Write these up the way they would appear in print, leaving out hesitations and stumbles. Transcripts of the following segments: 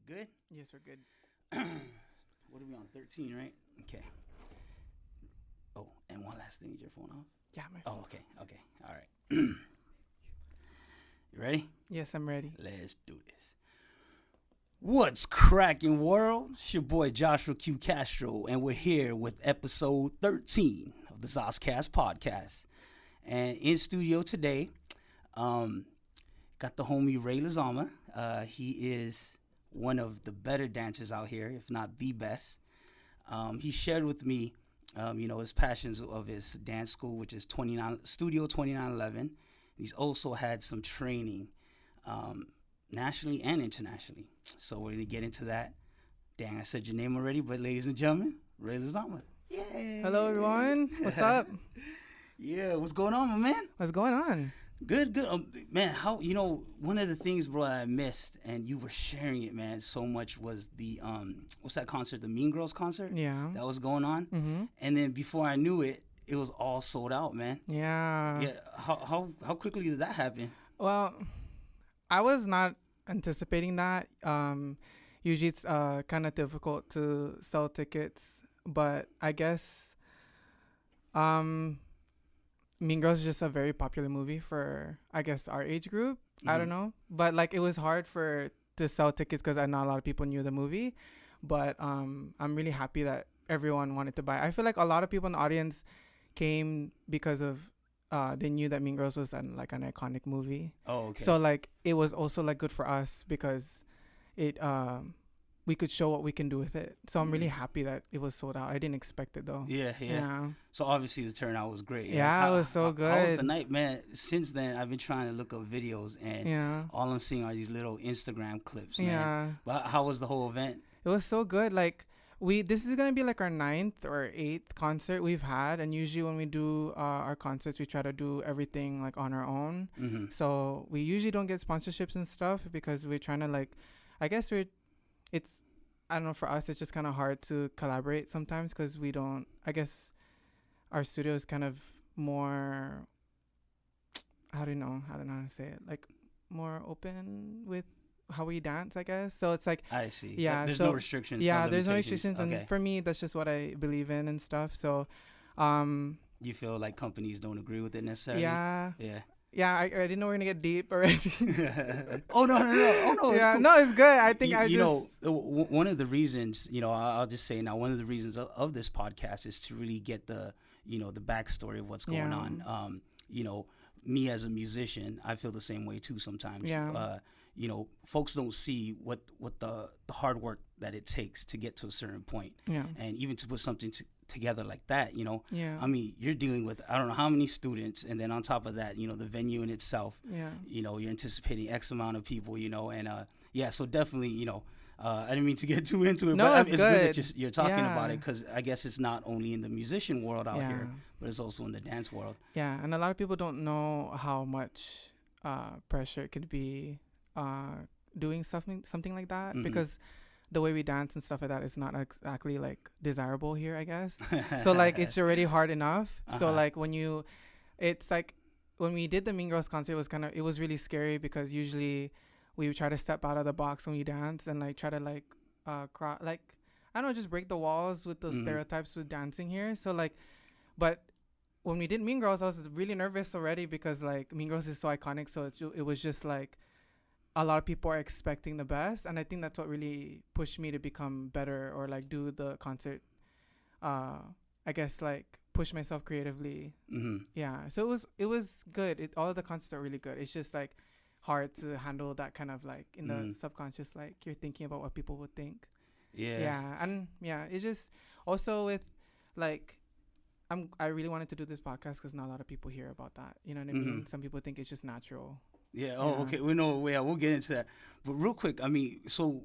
Good? Yes, we're good. What are we on? 13, right? Okay. Oh, and one last thing. Is your phone off? Yeah, my Oh, phone. okay. Okay. All right. You ready? Yes, I'm ready. Let's do this. What's cracking, world? It's your boy Joshua Q. Castro, and we're here with episode 13 of the ZosCast podcast. And in studio today, got the homie Ray Lizama. He is one of the better dancers out here, if not the best. He shared with me, his passions of his dance school, which is Studio 2911. He's also had some training nationally and internationally. So we're going to get into that. Dang, I said your name already, but ladies and gentlemen, Ray Lizama. Yay! Hello, everyone. What's up? Yeah, what's going on, my man? What's going on? Good. Man, one of the things, bro, that I missed, and you were sharing it, man, so much was the, what's that concert? The Mean Girls concert? Yeah. That was going on. Mm-hmm. And then before I knew it, it was all sold out, man. Yeah. Yeah. How quickly did that happen? Well, I was not anticipating that. Usually it's kind of difficult to sell tickets, but I guess Mean Girls is just a very popular movie for, I guess, our age group. Mm-hmm. I don't know. But, like, it was hard to sell tickets because not a lot of people knew the movie. But I'm really happy that everyone wanted to buy. I feel like a lot of people in the audience came because of they knew that Mean Girls was an iconic movie. Oh, okay. So, like, it was also, like, good for us because it we could show what we can do with it. So I'm really happy that it was sold out. I didn't expect it, though. Yeah. So obviously the turnout was great. Yeah, it was so good. How was the night, man? Since then, I've been trying to look up videos, and all I'm seeing are these little Instagram clips, man. Yeah. But how was the whole event? It was so good. Like, this is going to be like our 9th or 8th concert we've had. And usually when we do our concerts, we try to do everything like on our own. Mm-hmm. So we usually don't get sponsorships and stuff because we're trying to I don't know, for us, it's just kind of hard to collaborate sometimes because I guess our studio is kind of more, I don't know how to say it, like more open with how we dance, I guess. So it's like, I see. Yeah. There's no restrictions. Yeah, there's no restrictions. Okay. And for me, that's just what I believe in and stuff. So, you feel like companies don't agree with it necessarily? Yeah. Yeah. Yeah, I didn't know we were going to get deep already. Oh, no. Oh, no. Yeah, cool. no, it's good. I think one of the reasons, I'll just say now, one of the reasons of this podcast is to really get the backstory of what's going on. Me as a musician, I feel the same way too sometimes. Yeah. Folks don't see what the hard work that it takes to get to a certain point. Yeah. And even to put something together like that, Yeah. I mean, you're dealing with, I don't know how many students, and then on top of that, the venue in itself, Yeah. You're anticipating X amount of people, and so definitely, I didn't mean to get too into it, No, but it's good good that you're talking Yeah. about it, because I guess it's not only in the musician world out Yeah. here, but it's also in the dance world. Yeah, and a lot of people don't know how much pressure it could be doing something like that, Mhm. because the way we dance and stuff like that is not exactly like desirable here, I guess. So like it's already hard enough. So like it's like when we did the Mean Girls concert, it was really scary because usually we would try to step out of the box when we dance and like try to like I don't know, just break the walls with those stereotypes with dancing here. So like, but when we did Mean Girls, I was really nervous already because like Mean Girls is so iconic. So it was just like a lot of people are expecting the best, and I think that's what really pushed me to become better or like do the concert. I guess like push myself creatively. Mm-hmm. Yeah. So it was good. All of the concerts are really good. It's just like hard to handle that kind of like in the subconscious, like you're thinking about what people would think. Yeah. Yeah. And yeah, it's just also with like I really wanted to do this podcast because not a lot of people hear about that. You know what I mean? Some people think it's just natural. Yeah. Oh, okay. We'll get into that. But real quick, I mean, so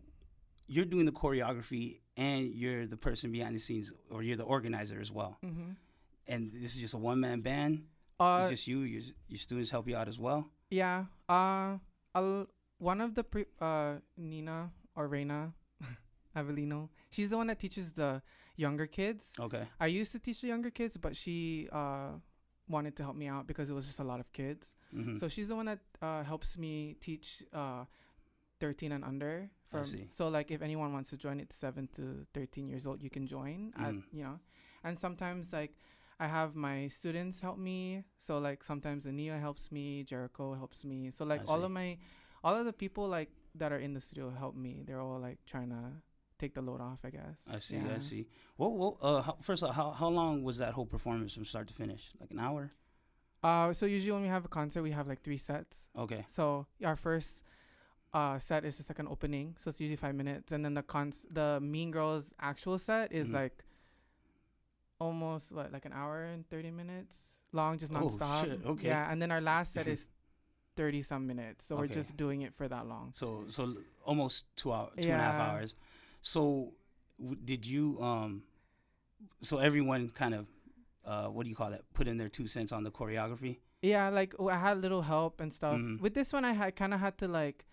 you're doing the choreography and you're the person behind the scenes, or you're the organizer as well. Mm-hmm. And this is just a one-man band? It's just you? Your students help you out as well? Yeah. One of the Nina or Reina Avelino, she's the one that teaches the younger kids. Okay. I used to teach the younger kids, but she wanted to help me out because it was just a lot of kids. Mm-hmm. So she's the one that helps me teach 13 and under. I see. So like if anyone wants to join, it's 7 to 13 years old. You can join. And sometimes like I have my students help me. So like sometimes Ania helps me, Jericho helps me. So like all of the people like that are in the studio help me. They're all like trying to take the load off, I guess. I see. Well, first of all, how long was that whole performance from start to finish? Like an hour? So usually when we have a concert, we have like 3 sets. Okay. So our first set is just like an opening, so it's usually 5 minutes, and then the Mean Girls actual set is like almost like an hour and 30 minutes long, just nonstop. Oh shit! Okay. Yeah, and then our last set is 30 some minutes, so we're just doing it for that long. So almost 2 hours, 2.5 hours. So did you so everyone kind of what do you call that? Put in their 2 cents on the choreography? Yeah, like I had a little help and stuff. With this one, I kind of had to like.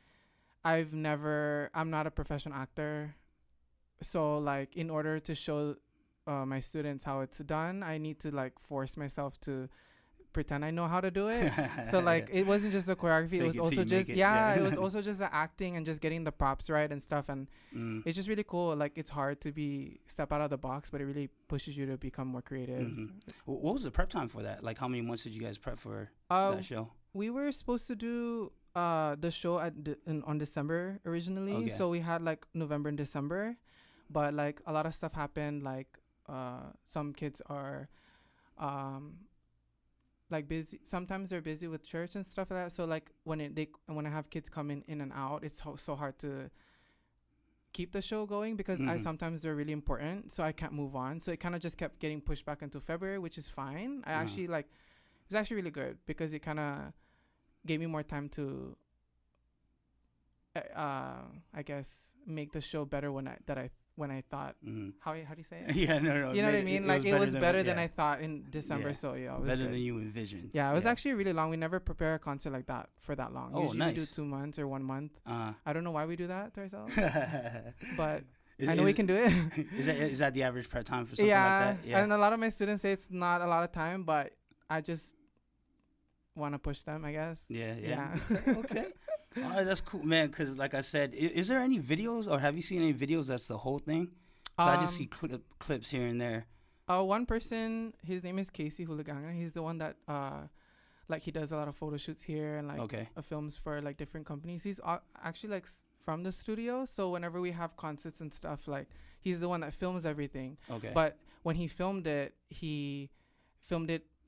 I'm not a professional actor, so like in order to show my students how it's done, I need to like force myself to pretend I know how to do it. So like it wasn't just the choreography, it was also just it was also just the acting and just getting the props right and stuff, and it's just really cool. Like it's hard to step out of the box, but it really pushes you to become more creative. What was the prep time for that? Like how many months did you guys prep for that show? We were supposed to do the show on December originally, so we had like November and December, but like a lot of stuff happened. Like some kids are like busy. Sometimes they're busy with church and stuff like that. So like when I have kids coming in and out, it's so hard to keep the show going because sometimes they're really important, so I can't move on. So it kind of just kept getting pushed back into February, which is fine. I actually like it was actually really good because it kind of gave me more time to I guess make the show better when I thought how do you say it? Yeah, no. You know what I mean? Like it was better than I thought in December. Yeah. So yeah, it was better good. than you envisioned. Yeah, it was actually really long. We never prepare a concert like that for that long. Oh, usually nice. we do 2 months or 1 month. I don't know why we do that to ourselves, but I know we can do it. Is that the average prep time for something like that? Yeah, and a lot of my students say it's not a lot of time, but I just want to push them, I guess. Yeah. Okay. All right, that's cool, man. Because like I said, is there any videos or have you seen any videos that's the whole thing? So I just see clips here and there. One person, his name is Casey Huliganga. He's the one that like he does a lot of photo shoots here and like films for like different companies. He's actually like from the studio, so whenever we have concerts and stuff, like he's the one that films everything. Okay. But when he filmed it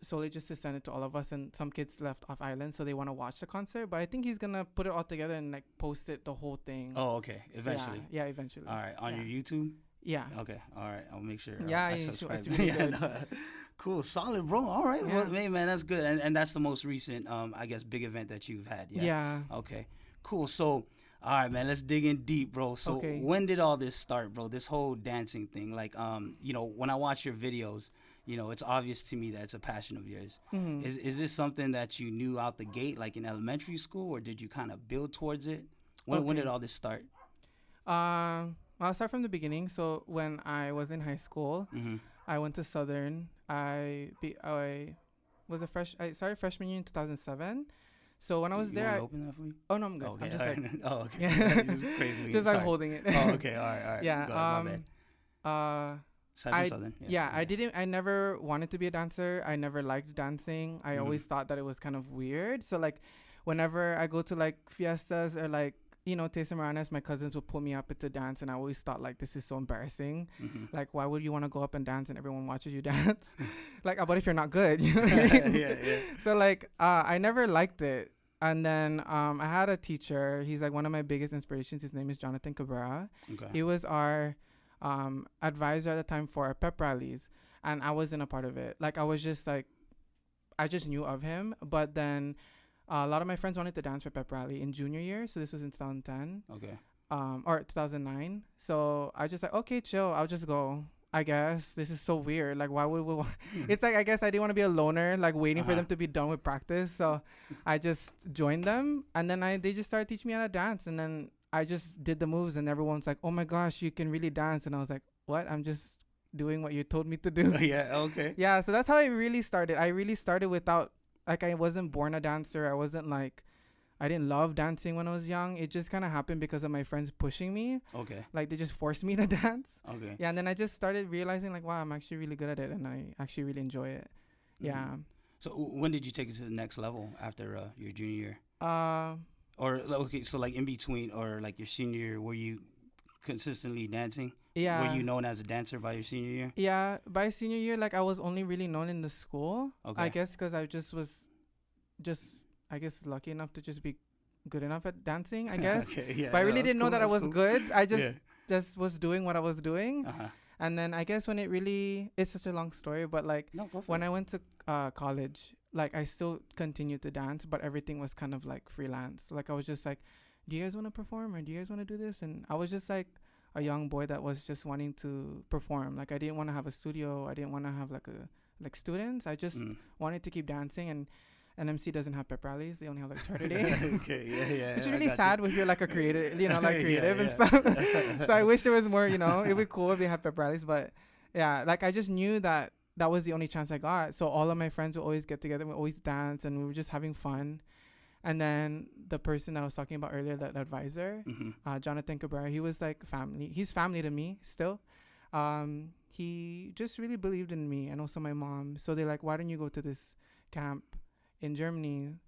solely just to send it to all of us, and some kids left off island, so they want to watch the concert. But I think he's gonna put it all together and like post it the whole thing. Oh, okay. Eventually. Yeah, eventually. All right, on your YouTube. Yeah. Okay. All right. I'll make sure. Yeah, I subscribe. It's really good. Cool. Solid, bro. All right. Yeah. Well, hey, man, that's good. And that's the most recent, I guess, big event that you've had. Yeah. Okay. Cool. So, all right, man, let's dig in deep, bro. So when did all this start, bro? This whole dancing thing. Like, when I watch your videos, it's obvious to me that it's a passion of yours. Is this something that you knew out the gate, like in elementary school, or did you kind of build towards it? When did all this start? I'll start from the beginning. So when I was in high school, I went to Southern. I started freshman year in 2007. So when I was there, open that for you? Oh no, I'm good. Okay, I'm just like, okay. Just like holding it. Oh, okay, all right. Yeah. Southern. I never wanted to be a dancer. I never liked dancing. I always thought that it was kind of weird. So like, whenever I go to like fiestas or like Tesa Moranes, my cousins would pull me up into dance, and I always thought like, this is so embarrassing. Like, why would you want to go up and dance and everyone watches you dance? Like, what if you're not good? You know what I mean? Yeah. So like, I never liked it. And then I had a teacher. He's like one of my biggest inspirations. His name is Jonathan Cabrera. Okay. He was our advisor at the time for our pep rallies, and I wasn't a part of it. Like, I was just like, I just knew of him, but then a lot of my friends wanted to dance for pep rally in junior year, so this was in 2010. Okay. Or 2009. So I just like, okay, chill. I'll just go. I guess this is so weird. Like, why would we? It's like, I guess I didn't want to be a loner, like waiting for them to be done with practice. So I just joined them, and then they just started teaching me how to dance, and then I just did the moves, and everyone's like, "Oh my gosh, you can really dance!" And I was like, "What? I'm just doing what you told me to do." Yeah. Okay. Yeah. So that's how I really started. I really started without. Like, I wasn't born a dancer. I wasn't like, I didn't love dancing when I was young. It just kind of happened because of my friends pushing me. Okay. Like they just forced me to dance. Okay. Yeah, and then I just started realizing like, wow, I'm actually really good at it, and I actually really enjoy it. Yeah. So when did you take it to the next level after your junior year? Uh, Or okay, so like in between or like your senior year, were you consistently dancing? yeah. Were you known as a dancer by your senior year? Yeah, by senior year, like I was only really known in the school. Okay. I guess because I just was, just I guess lucky enough to just be good enough at dancing. I guess, Okay, yeah. but I No, really that's didn't know cool, that I that's was cool. good. I just Yeah. just was doing what I was doing, Uh-huh. and then I guess when it really, it's such a long story, but like No, go for when it. I went to college, like I still continued to dance, but everything was kind of like freelance. Like I was just like, do you guys want to perform or do you guys want to do this? And I was just like a young boy that was just wanting to perform. Like I didn't want to have a studio. I didn't want to have like students. I just wanted to keep dancing, and MC doesn't have pep rallies. They only have like Saturday. Okay, yeah. Which is I really got sad if you're like a creative, like Yeah, creative and yeah. stuff. So I wish there was more, it'd be cool if they had pep rallies. But yeah, like I just knew that was the only chance I got. So all of my friends would always get together. We always dance, and we were just having fun. And then the person that I was talking about earlier, that advisor, Jonathan Cabrera, he was like family. He's family to me still. He just really believed in me, and also my mom. So they're like, why don't you go to this camp in Germany? And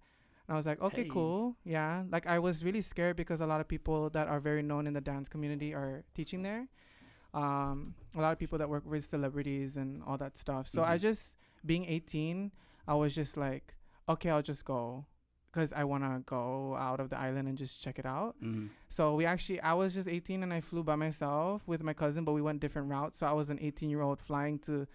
I was like, okay, Hey. cool. Yeah. Like I was really scared because a lot of people that are very known in the dance community are teaching there. A lot of people that work with celebrities and all that stuff. So I just, being 18, I was just like, okay, I'll just go. Because I want to go out of the island and just check it out. So I was just 18 and I flew by myself with my cousin, but we went different routes. So I was an 18-year-old flying to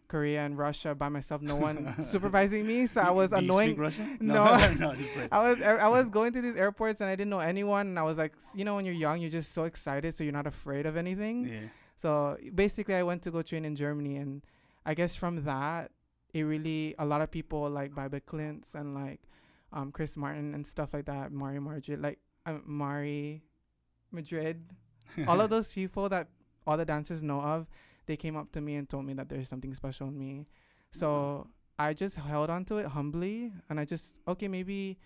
Korea and Russia by myself, no one supervising me. So I was annoying. You speak Russian? No, No, just like, I was going to these airports and I didn't know anyone. And I was like, when you're young, you're just so excited, so you're not afraid of anything. yeah. So basically, I went to go train in Germany, and I guess from that, it really, a lot of people like Bobby Klintz and like Chris Martin and stuff like that, Mari Madrid, all of those people that all the dancers know of, they came up to me and told me that there's something special in me. So I just held on to it humbly, and I just, okay, maybe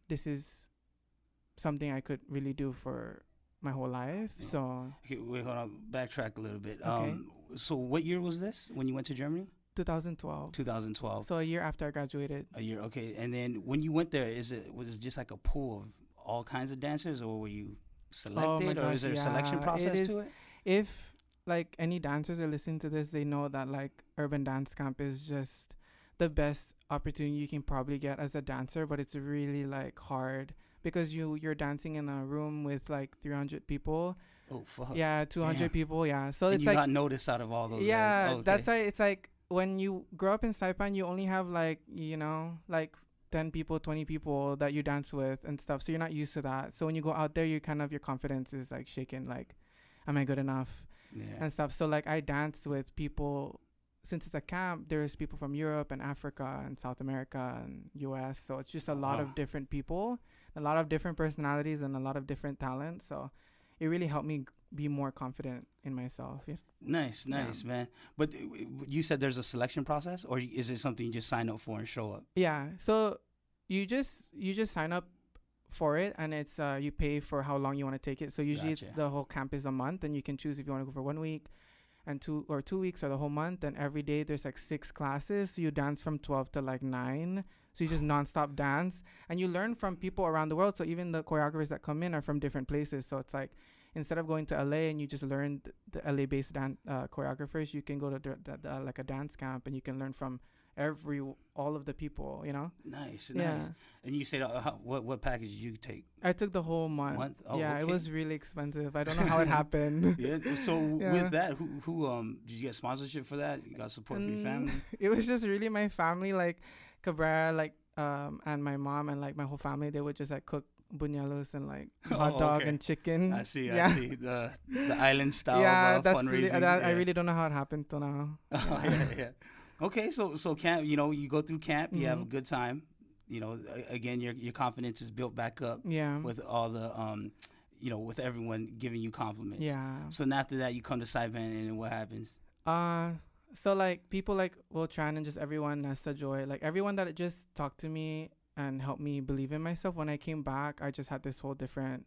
this is something I could really do for my whole life. Yeah. So Okay, wait, hold on. Backtrack a little bit. Okay. So what year was this when you went to Germany? 2012. 2012. So a year after I graduated. A year, okay. And then when you went there, was it just like a pool of all kinds of dancers, or were you selected, or is there a selection process to it? If like any dancers are listening to this, they know that like Urban Dance Camp is just the best opportunity you can probably get as a dancer, but it's really like hard because you're dancing in a room with like 300 people. Oh fuck. Yeah, 200 Damn. people. Yeah, so And it's you like got noticed out of all those. yeah, guys. Oh, okay. that's why it's like when you grow up in Saipan, you only have like like 10 people, 20 people that you dance with and stuff. So you're not used to that. So when you go out there, your confidence is like shaken. Like, am I good enough? Yeah. And stuff. So like I danced with people. Since it's a camp, there's people from Europe and Africa and South America and US. So it's just a lot of different people, a lot of different personalities, and a lot of different talents. So it really helped me be more confident in myself. Yeah. Nice, man. But you said there's a selection process, or is it something you just sign up for and show up? Yeah. So you just sign up for it, and it's you pay for how long you want to take it. So usually Gotcha. it's the whole camp is a month, and you can choose if you want to go for 1 week and 2 weeks or the whole month. And every day there's like 6 classes. So you dance from 12 to like 9. So you just nonstop dance, and you learn from people around the world. So even the choreographers that come in are from different places. So it's like instead of going to LA and you just learn the LA based choreographers, you can go to like a dance camp, and you can learn from all of the people, Nice. Yeah. And you said what package did you take? I took the whole month. Oh, yeah, okay. It was really expensive. I don't know how it happened. Yeah. So Yeah. with that, who did you get sponsorship for that? You got support from your family? It was just really my family, like Cabrera, like and my mom and like my whole family. They would just like cook buñuelos and like hot dog okay. and chicken. I see. Yeah. I see the island style That's fundraising. really, yeah. I really don't know how it happened till now. Oh, yeah. Okay, so camp, you go through camp, you have a good time. Again, your confidence is built back up Yeah. with all the with everyone giving you compliments. Yeah. So then after that, you come to Saipan, and then what happens? So like people like Will Tran and just everyone, Nessa Joy, like everyone that just talked to me and helped me believe in myself. When I came back, I just had this whole different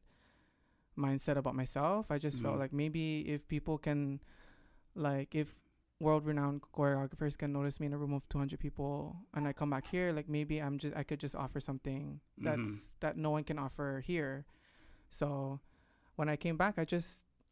mindset about myself. I just felt like maybe if people can, like, if world-renowned choreographers can notice me in a room of 200 people and I come back here, like maybe I could just offer something that no one can offer here. So when I came back,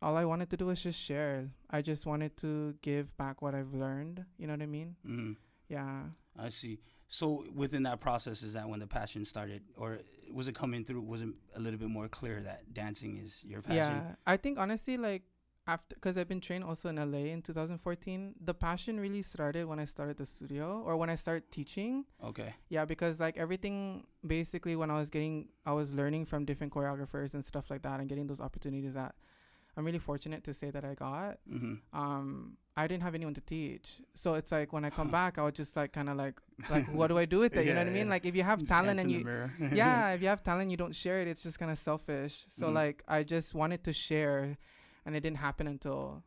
all I wanted to do was just share. I just wanted to give back what I've learned. You know what I mean? Mm-hmm. Yeah. I see. So within that process, is that when the passion started, or was it coming through? Was it a little bit more clear that dancing is your passion? Yeah, I think honestly, like after, because I've been trained also in LA in 2014, the passion really started when I started the studio or when I started teaching. Okay. Yeah, because like everything basically when I was learning from different choreographers and stuff like that and getting those opportunities that I'm really fortunate to say that I got. I didn't have anyone to teach. So it's like when I come back, I would just like kind of like what do I do with it? You know what I mean? Like if you have talent and if you have talent, you don't share it. It's just kind of selfish. So like I just wanted to share, and it didn't happen until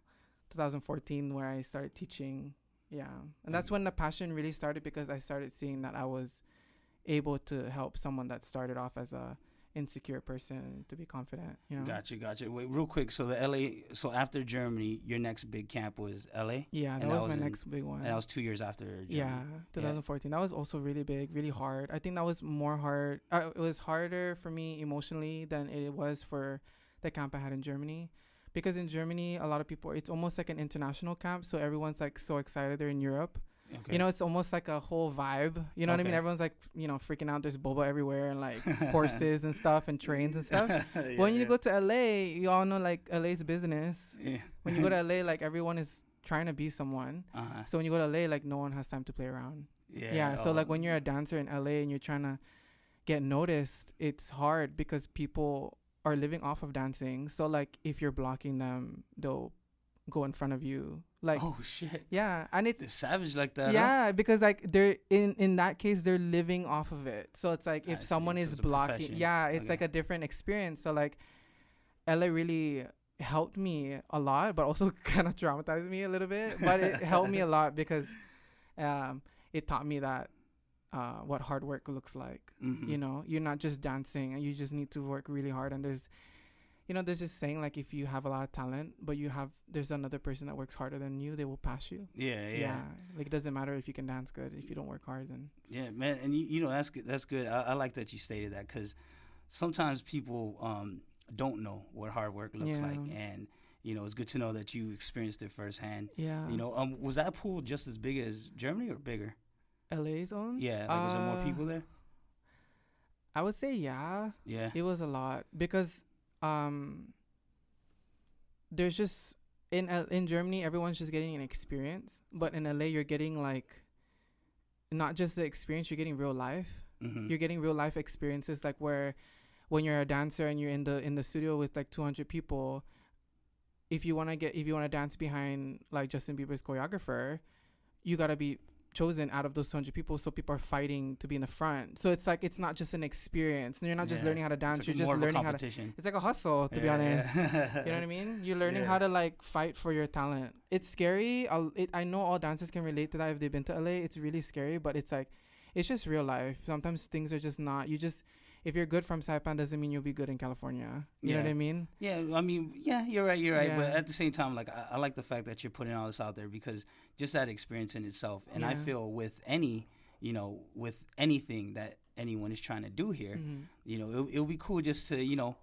2014 where I started teaching. Yeah. And that's when the passion really started, because I started seeing that I was able to help someone that started off as a insecure person to be confident, you know. Gotcha. Wait, real quick. So so after Germany, your next big camp was LA? Yeah, that was my next big one. And that was 2 years after Germany. Yeah, 2014. That was also really big, really hard. I think that was it was harder for me emotionally than it was for the camp I had in Germany. Because in Germany, a lot of people, it's almost like an international camp. So everyone's like so excited they're in Europe. Okay. You know, it's almost like a whole vibe. You know what I mean? Everyone's like, you know, freaking out. There's boba everywhere and like horses and stuff and trains and stuff. When you go to LA, you all know like LA's business. Yeah. When you go to LA, like everyone is trying to be someone. So when you go to LA, like no one has time to play around. Yeah. So like when you're a dancer in LA and you're trying to get noticed, it's hard because people are living off of dancing. So like if you're blocking them, they'll go in front of you. Like, oh shit. Yeah. And it's savage like that. Yeah, because like they're in that case they're living off of it. So it's like if someone is blocking, it's like a different experience. So like LA really helped me a lot, but also kind of traumatized me a little bit. But it helped me a lot because it taught me that what hard work looks like. You know, you're not just dancing and you just need to work really hard. And there's this saying, like, if you have a lot of talent, but there's another person that works harder than you, they will pass you. Yeah. Like, it doesn't matter if you can dance good. If you don't work hard, then. Yeah, man. And, you know, that's good. That's good. I like that you stated that, because sometimes people don't know what hard work looks like. And, you know, it's good to know that you experienced it firsthand. Yeah. You know, was that pool just as big as Germany or bigger? LA's own? Yeah. Like, was there more people there? I would say, yeah. Yeah. It was a lot because... there's just in Germany everyone's just getting an experience, but in LA you're getting like not just the experience, you're getting real life. You're getting real life experiences, like where when you're a dancer and you're in the studio with like 200 people, if you want to dance behind like Justin Bieber's choreographer, you got to be chosen out of those 200 people, so people are fighting to be in the front. So it's like it's not just an experience, and you're not just learning how to dance, you're just learning how to, it's like a hustle, to be honest. You know what I mean? You're learning how to like fight for your talent. It's scary. I know all dancers can relate to that if they've been to LA. It's really scary, but it's like it's just real life. Sometimes things are just not, if you're good from Saipan doesn't mean you'll be good in California. You know what I mean? Yeah, I mean, you're right. Yeah. But at the same time, like I like the fact that you're putting all this out there, because just that experience in itself. And I feel with anything that anyone is trying to do here, you know, it'll be cool just to, you know,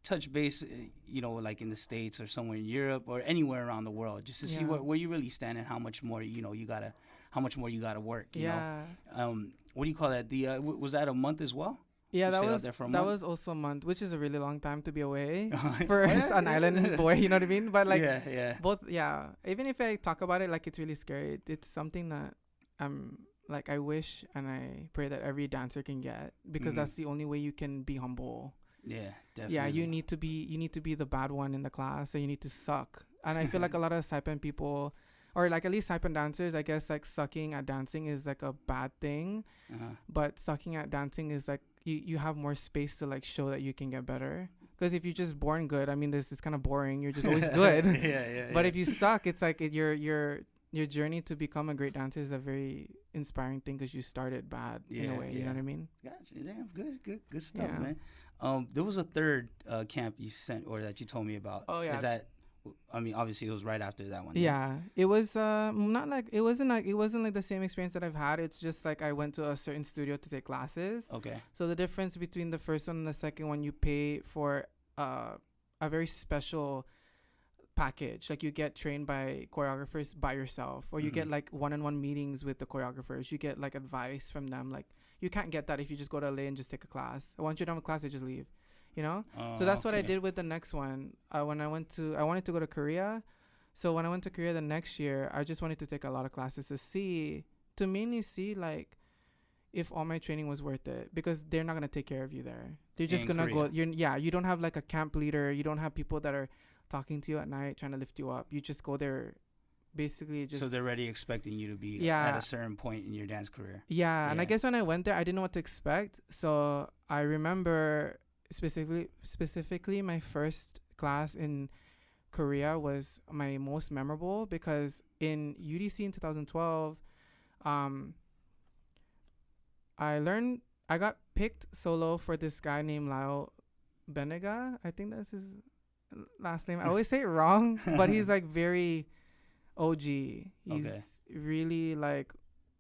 touch base, you know, like in the States or somewhere in Europe or anywhere around the world, just to see where you really stand and how much more, you know, how much more you gotta work. You know? What do you call that? Was that a month as well? Yeah, that was also a month, which is a really long time to be away for an island boy. You know what I mean? But like, both. Yeah, even if I talk about it, like it's really scary. It's something that like I wish and I pray that every dancer can get, because that's the only way you can be humble. Yeah, definitely. Yeah, you need to be the bad one in the class, so you need to suck. And I feel like a lot of Saipan people, or like at least Saipan dancers, I guess like sucking at dancing is like a bad thing, but sucking at dancing is like you have more space to like show that you can get better. Because if you're just born good, I mean, this is kind of boring. You're just always good. But if you suck, it's like you're your journey to become a great dancer is a very inspiring thing because you started bad in a way. You know what I mean? Gotcha. Damn, good stuff, Yeah. man. There was a third camp you sent or that you told me about. Oh yeah. Is that? I mean, obviously it was right after that one. Yeah, it was not like it wasn't like the same experience that I've had. It's just like I went to a certain studio to take classes. Okay. So the difference between the first one and the second one, you pay for a very special package. Like you get trained by choreographers by yourself, or you get like one-on-one meetings with the choreographers. You get like advice from them. Like you can't get that if you just go to LA and just take a class. Once you're done with class, they just leave. You know. So that's what I did with the next one. When I wanted to go to Korea. So when I went to Korea the next year, I just wanted to take a lot of classes to mainly see like if all my training was worth it, because they're not gonna take care of you there. They're just gonna go. You don't have like a camp leader. You don't have people that are talking to you at night trying to lift you up. You just go there, basically just. So they're already expecting you to be at a certain point in your dance career. Yeah, and I guess when I went there, I didn't know what to expect. So I remember specifically my first class in Korea was my most memorable, because in UDC in 2012, I got picked solo for this guy named Lao Benega. I think that's his last name. I always say it wrong, but he's like very OG. He's really like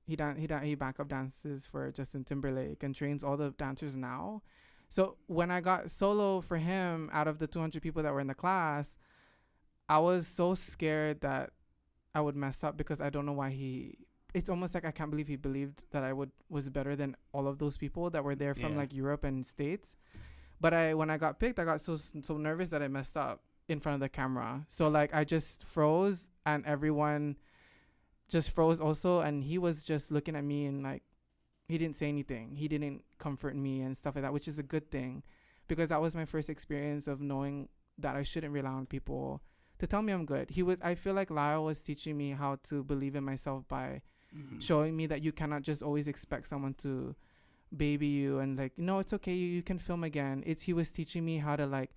he backup dances for Justin Timberlake and trains all the dancers now. So when I got solo for him out of the 200 people that were in the class, I was so scared that I would mess up, because I don't know why it's almost like I can't believe he believed that I was better than all of those people that were there from like Europe and States. But when I got picked, I got so nervous that I messed up in front of the camera. So like I just froze, and everyone just froze also, and he was just looking at me and like he didn't say anything. He didn't comfort me and stuff like that, which is a good thing, because that was my first experience of knowing that I shouldn't rely on people to tell me I'm good. I feel like Lyle was teaching me how to believe in myself by showing me that you cannot just always expect someone to baby you and like, no, it's okay, you can film again. He was teaching me how to like,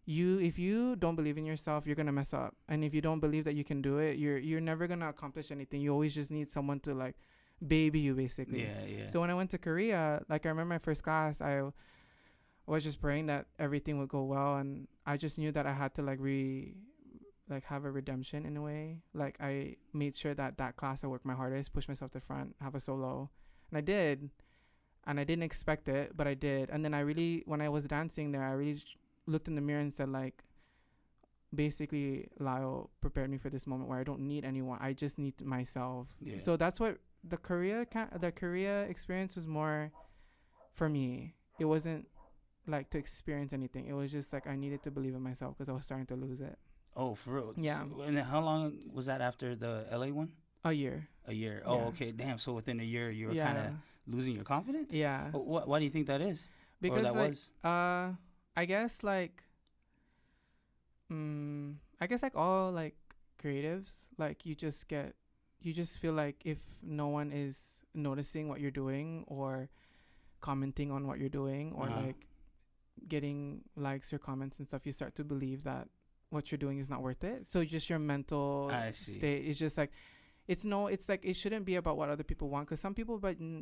if you don't believe in yourself, you're gonna mess up, and if you don't believe that you can do it, you're never gonna accomplish anything. You always just need someone to like baby you, basically. So when I went to Korea, like I remember my first class, I was just praying that everything would go well, and I just knew that I had to like have a redemption in a way. Like I made sure that class I worked my hardest, pushed myself to the front, have a solo, and I did. And I didn't expect it, but I did. And then when I was dancing there, I really looked in the mirror and said like, basically Lyle prepared me for this moment where I don't need anyone. I just need myself. So that's what the Korea experience was more for me. It wasn't like to experience anything. It was just like I needed to believe in myself because I was starting to lose it. Oh, for real? Yeah. So, and how long was that after the LA one? A year. Oh, okay. Damn. So within a year, you were kind of losing your confidence? Yeah. Why do you think that is? Because I guess all like creatives, like you just feel like if no one is noticing what you're doing or commenting on what you're doing or like getting likes or comments and stuff, you start to believe that what you're doing is not worth it. So just your mental state is just like, it's like it shouldn't be about what other people want, because some people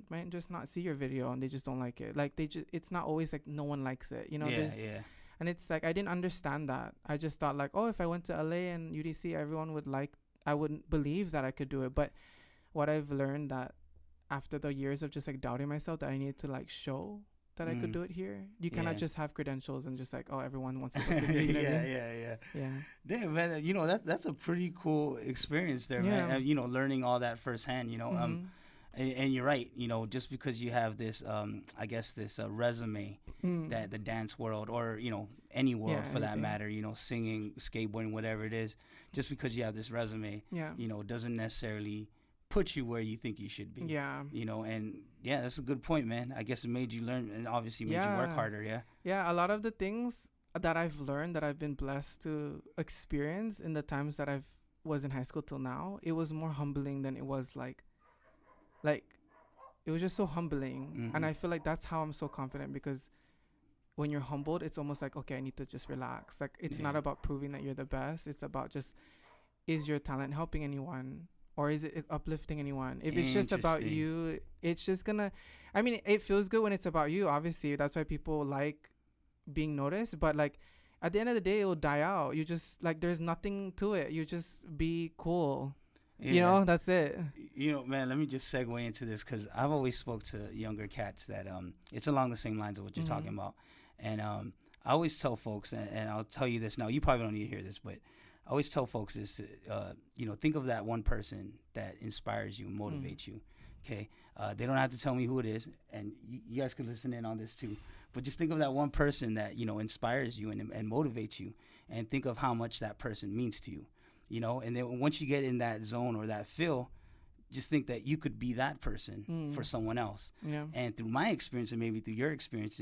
might just not see your video and they just don't like it. Like it's not always like no one likes it, you know. And it's like I didn't understand that. I just thought like, oh, if I went to LA and UDC, everyone would like, I wouldn't believe that I could do it. But what I've learned that after the years of just like doubting myself, that I needed to like show that I could do it here. You cannot just have credentials and just like, oh, everyone wants to look at you. Yeah. Damn, man, you know, that's a pretty cool experience there, man. And, you know, learning all that firsthand, you know. And you're right, you know, just because you have this, I guess this resume that the dance world, or, you know, any world for that matter, you know, singing, skateboarding, whatever it is, just because you have this resume, you know, doesn't necessarily put you where you think you should be. You know, and that's a good point, man. I guess it made you learn, and obviously made you work harder. A lot of the things that I've learned, that I've been blessed to experience in the times that I was in high school till now, it was more humbling than it was like it was just so humbling. And I feel like that's how I'm so confident, because when you're humbled, it's almost like, okay, I need to just relax. Like it's not about proving that you're the best. It's about just, is your talent helping anyone? or is it uplifting anyone? If it's just about Interesting. you, it's just gonna, I mean, it feels good when it's about you, obviously. That's why people like being noticed. But like at the end of the day, it will die out. You just like, there's nothing to it. You just be cool. You Yeah. know, that's it. You know, man, let me just segue into this because I've always spoke to younger cats that it's along the same lines of what you're talking Mm-hmm. about. And I always tell folks, and I'll tell you this now, you probably don't need to hear this, but I always tell folks this, think of that one person that inspires you and Mm. motivates you. Okay. They don't have to tell me who it is, and you guys can listen in on this too. But just think of that one person that, inspires you and motivates you, and think of how much that person means to you. And then once you get in that zone or that feel, just think that you could be that person for Mm. someone else. Yeah. And through my experience, and maybe through your experience,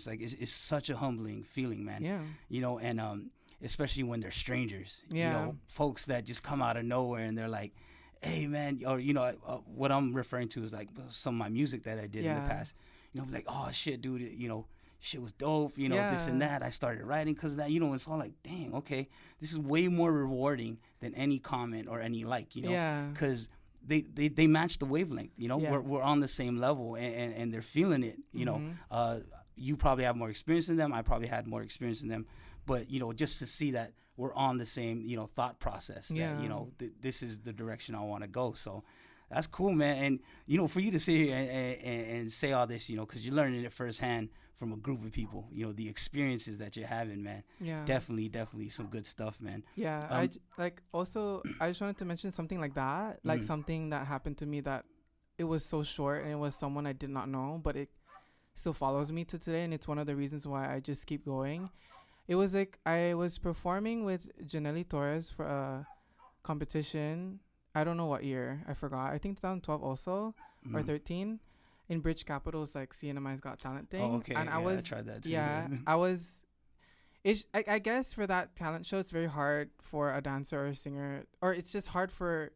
like it's such a humbling feeling, man. Yeah. And especially when they're strangers. Yeah. Folks that just come out of nowhere and they're like, "Hey, man," or what I'm referring to is like some of my music that I did in the Yeah. past. Like, "Oh shit, dude," shit was dope, this and Yeah. that. I started writing because of that, it's all like, dang, okay, this is way more rewarding than any comment or any like, Yeah. because they match the wavelength, Yeah. we're on the same level, and they're feeling it, Mm-hmm. you probably have more experience than them. I probably had more experience than them, but just to see that we're on the same, thought process, that, Yeah. this is the direction I want to go. So that's cool, man. And, for you to sit here and say all this, because you're learning it firsthand from a group of people, the experiences that you're having, man. Yeah. Definitely some good stuff, man. Yeah. Like also, I just wanted to mention something like that, like something that happened to me that it was so short and it was someone I did not know, but it still follows me to today. And it's one of the reasons why I just keep going. It was like I was performing with Janelli Torres for a competition. I don't know what year. I forgot. I think 2012 also, or 13, in Bridge Capital's like CNMI's Got Talent thing. Oh, okay. And I tried that too. yeah, I was. I guess for that talent show, it's very hard for a dancer or a singer, or it's just hard for,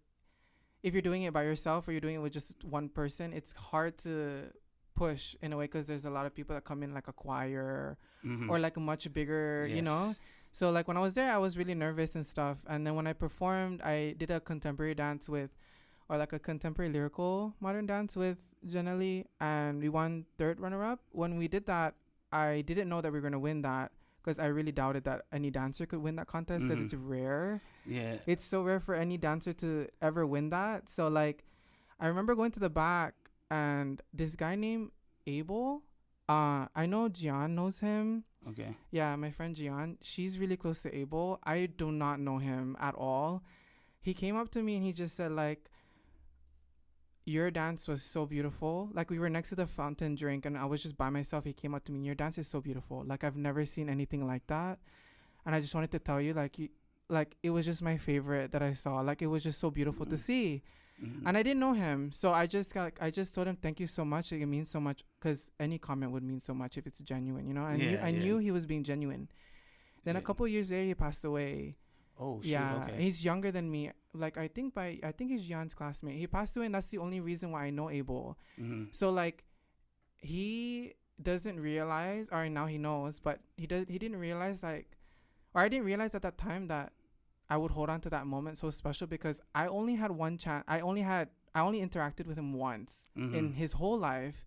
if you're doing it by yourself or you're doing it with just one person, it's hard to push in a way because there's a lot of people that come in like a choir or like a much bigger, Yes. So like when I was there, I was really nervous and stuff. And then when I performed, I did a contemporary dance with, or like a contemporary lyrical modern dance with Janelli, and we won third runner up. When we did that, I didn't know that we were going to win that because I really doubted that any dancer could win that contest because it's rare. Yeah. It's so rare for any dancer to ever win that. So like, I remember going to the back and this guy named Abel, I know Gian knows him. Okay. Yeah, my friend Gian, she's really close to Abel. I do not know him at all. He came up to me and he just said like, your dance was so beautiful. Like we were next to the fountain drink and I was just by myself. He came up to me, your dance is so beautiful. Like I've never seen anything like that. And I just wanted to tell you, like, it was just my favorite that I saw. Like it was just so beautiful to see. And I didn't know him, so I just told him thank you so much. Like, it means so much because any comment would mean so much if it's genuine, I knew he was being genuine. Then a couple years later, he passed away. Oh, shoot. Yeah, Okay. he's younger than me. Like I think he's Jan's classmate. He passed away, and that's the only reason why I know Abel. So like, he doesn't realize, or now he knows, but he didn't realize like, or I didn't realize at that time that I would hold on to that moment so special because I only had one chance. I only interacted with him once in his whole life.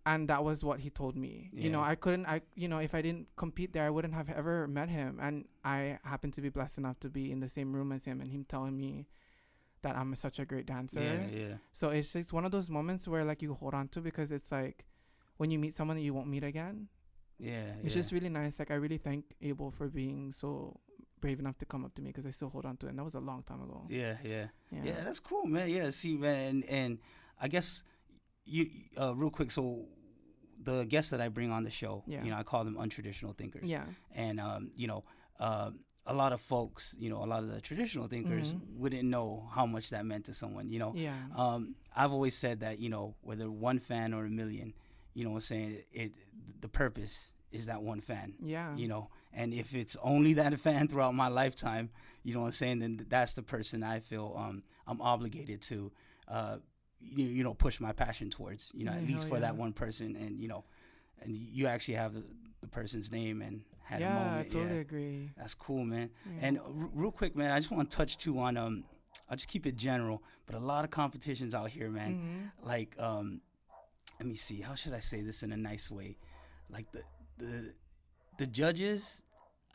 And that was what he told me. Yeah. I couldn't, if I didn't compete there, I wouldn't have ever met him. And I happened to be blessed enough to be in the same room as him and him telling me that I'm such a great dancer. Yeah. So it's just one of those moments where like you hold on to because it's like when you meet someone that you won't meet again. Yeah. It's just really nice. Like I really thank Abel for being so brave enough to come up to me because I still hold on to it. And that was a long time ago. Yeah. That's cool, man. Yeah. See, man, and I guess you real quick. So the guests that I bring on the show, I call them untraditional thinkers. Yeah. And a lot of folks, a lot of the traditional thinkers wouldn't know how much that meant to someone. Yeah. I've always said that whether one fan or a million, what I'm saying, the purpose is that one fan. Yeah. And if it's only that fan throughout my lifetime, what I'm saying, then that's the person I feel I'm obligated to push my passion towards, at least for that one person. And and you actually have the person's name and had a moment. I totally agree. That's cool, man. Yeah. And real quick, man, I just want to touch too on I'll just keep it general, but a lot of competitions out here, man. Like, let me see, how should I say this in a nice way? Like the judges,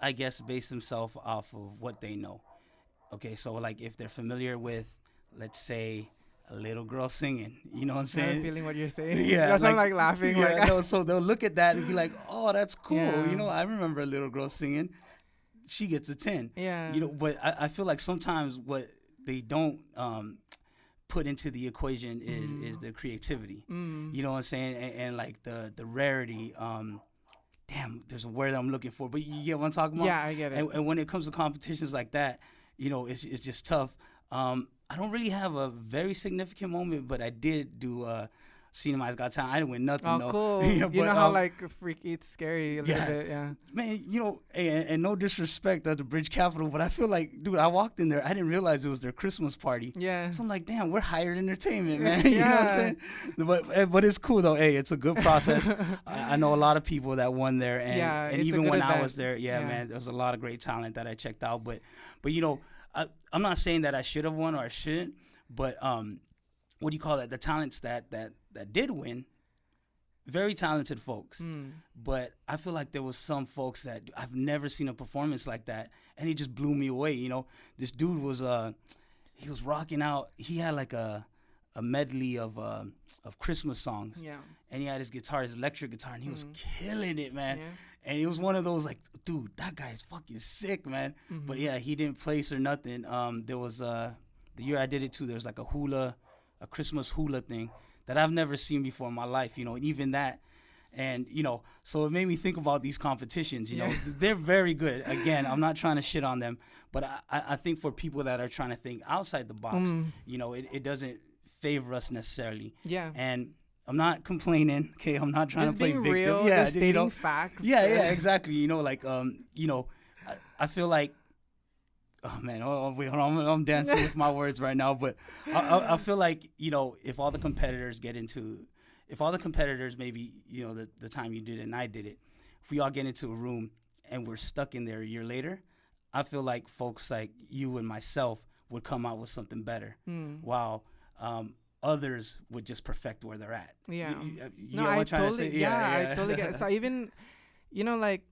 I guess, base themselves off of what they know. Okay, so like if they're familiar with, let's say, a little girl singing, you know what I'm saying? I'm feeling what you're saying. Yeah, That's why I'm like laughing. Yeah, like, no, so they'll look at that and be like, oh, that's cool. Yeah. You know, I remember a little girl singing. She gets a 10. Yeah. You know, but I feel like sometimes what they don't put into the equation is the creativity. You know what I'm saying? And like the rarity. Damn, there's a word I'm looking for, but you get what I'm talking about? Yeah, I get it. And when it comes to competitions like that, you know, it's just tough. I don't really have a very significant moment, but I did do Cinema's Got Talent. I didn't win nothing, Oh, though. cool. Yeah, you but, know how like freaky, it's scary a little bit. Yeah. Man, you know, and no disrespect at the Bridge Capital, but I feel like, dude, I walked in there. I didn't realize it was their Christmas party. Yeah. So I'm like, damn, we're hired entertainment, man. You know what I'm saying? But it's cool, though. Hey, it's a good process. I know a lot of people that won there. And even when I was there, man, there was a lot of great talent that I checked out. But you know, I'm not saying that I should have won or I shouldn't, but what do you call that? The talents that did win, very talented folks. But I feel like there was some folks that I've never seen a performance like that, and he just blew me away. You know, this dude was he was rocking out. He had like a medley of Christmas songs. Yeah. And he had his guitar, his electric guitar, and he was killing it, man. Yeah. And it was one of those like, dude, that guy is fucking sick, man. But yeah, he didn't place or nothing. There was the year I did it too. There was like a Christmas hula thing that I've never seen before in my life. You know, even that, and you know, so it made me think about these competitions. You know, they're very good. Again, I'm not trying to shit on them, but I think for people that are trying to think outside the box, you know, it doesn't favor us necessarily. Yeah. And I'm not complaining, okay? I'm not trying Just to play being victim. real, Yeah, just you stating know, facts. yeah, exactly. You know, like, you know, I feel like, oh man, wait, hold on, I'm dancing with my words right now, but I feel like, you know, if all the competitors maybe, you know, the time you did it and I did it, if we all get into a room and we're stuck in there a year later, I feel like folks like you and myself would come out with something better. While others would just perfect where they're at. Yeah. You know what I'm trying to say? I totally get it. So even, you know, like,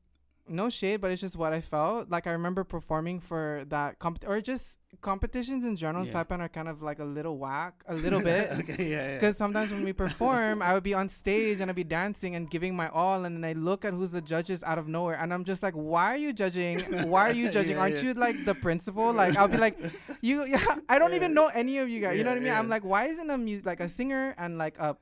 no shade, but it's just what I felt. Like, I remember performing for that or just competitions in general in Saipan are kind of like a little whack, a little bit. Okay, Because sometimes when we perform, I would be on stage and I'd be dancing and giving my all, and then I look at who's the judges out of nowhere, and I'm just like, why are you judging? Why are you judging? Aren't you like the principal? Like, I'll be like, I don't even know any of you guys. You know what I mean? I'm like, why isn't a singer and like a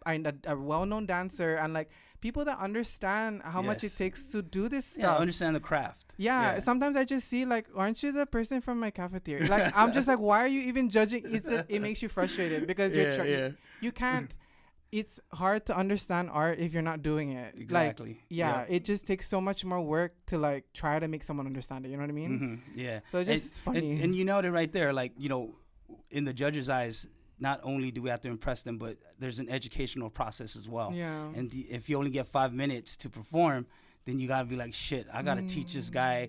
well-known dancer and like people that understand how much it takes to do this stuff. Yeah, understand the craft. Yeah, sometimes I just see like, aren't you the person from my cafeteria? Like, I'm just like, why are you even judging? It makes you frustrated because you can't. It's hard to understand art if you're not doing it. Exactly. Like, it just takes so much more work to like try to make someone understand it. You know what I mean? Yeah. So it's just funny. And you nailed it right there. Like, you know, in the judge's eyes, not only do we have to impress them, but there's an educational process as well. Yeah. And if you only get 5 minutes to perform, then you gotta be like, shit, I gotta teach this guy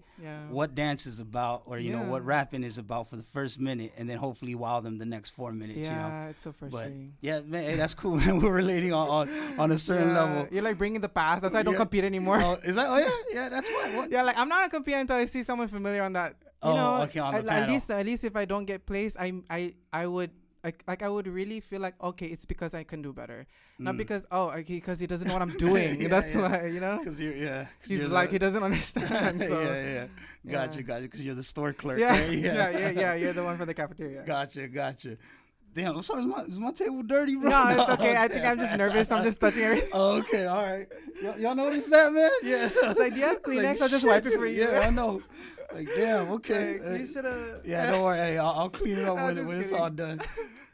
what dance is about, or you know what rapping is about for the first minute, and then hopefully wow them the next 4 minutes. Yeah, you know? it's so frustrating. But yeah, man, hey, that's cool, man. We're relating on a certain level. You're like bringing the past. That's why I don't compete anymore. Oh, is that? Oh yeah, that's why. What? Yeah, like I'm not gonna compete until I see someone familiar on that. You know, okay, on the panel. At least if I don't get placed, I would. Like I would really feel like, okay, it's because I can do better, not because because he doesn't know what I'm doing. That's why, you know. Because he's like he doesn't understand. So. Gotcha. Because you're the store clerk. Yeah, right? yeah. You're the one for the cafeteria. Gotcha. Damn, I'm sorry. Is my table dirty, bro? No, it's okay. I think I'm just nervous. I'm just touching everything. Oh, okay, all right. Y'all notice that, man? Yeah. It's like, do you have Kleenex? I'll just wipe it for you. Yeah, I know. Like, damn. Okay. Like, you should have. Yeah, don't worry. Hey, I'll clean it up when it's all done.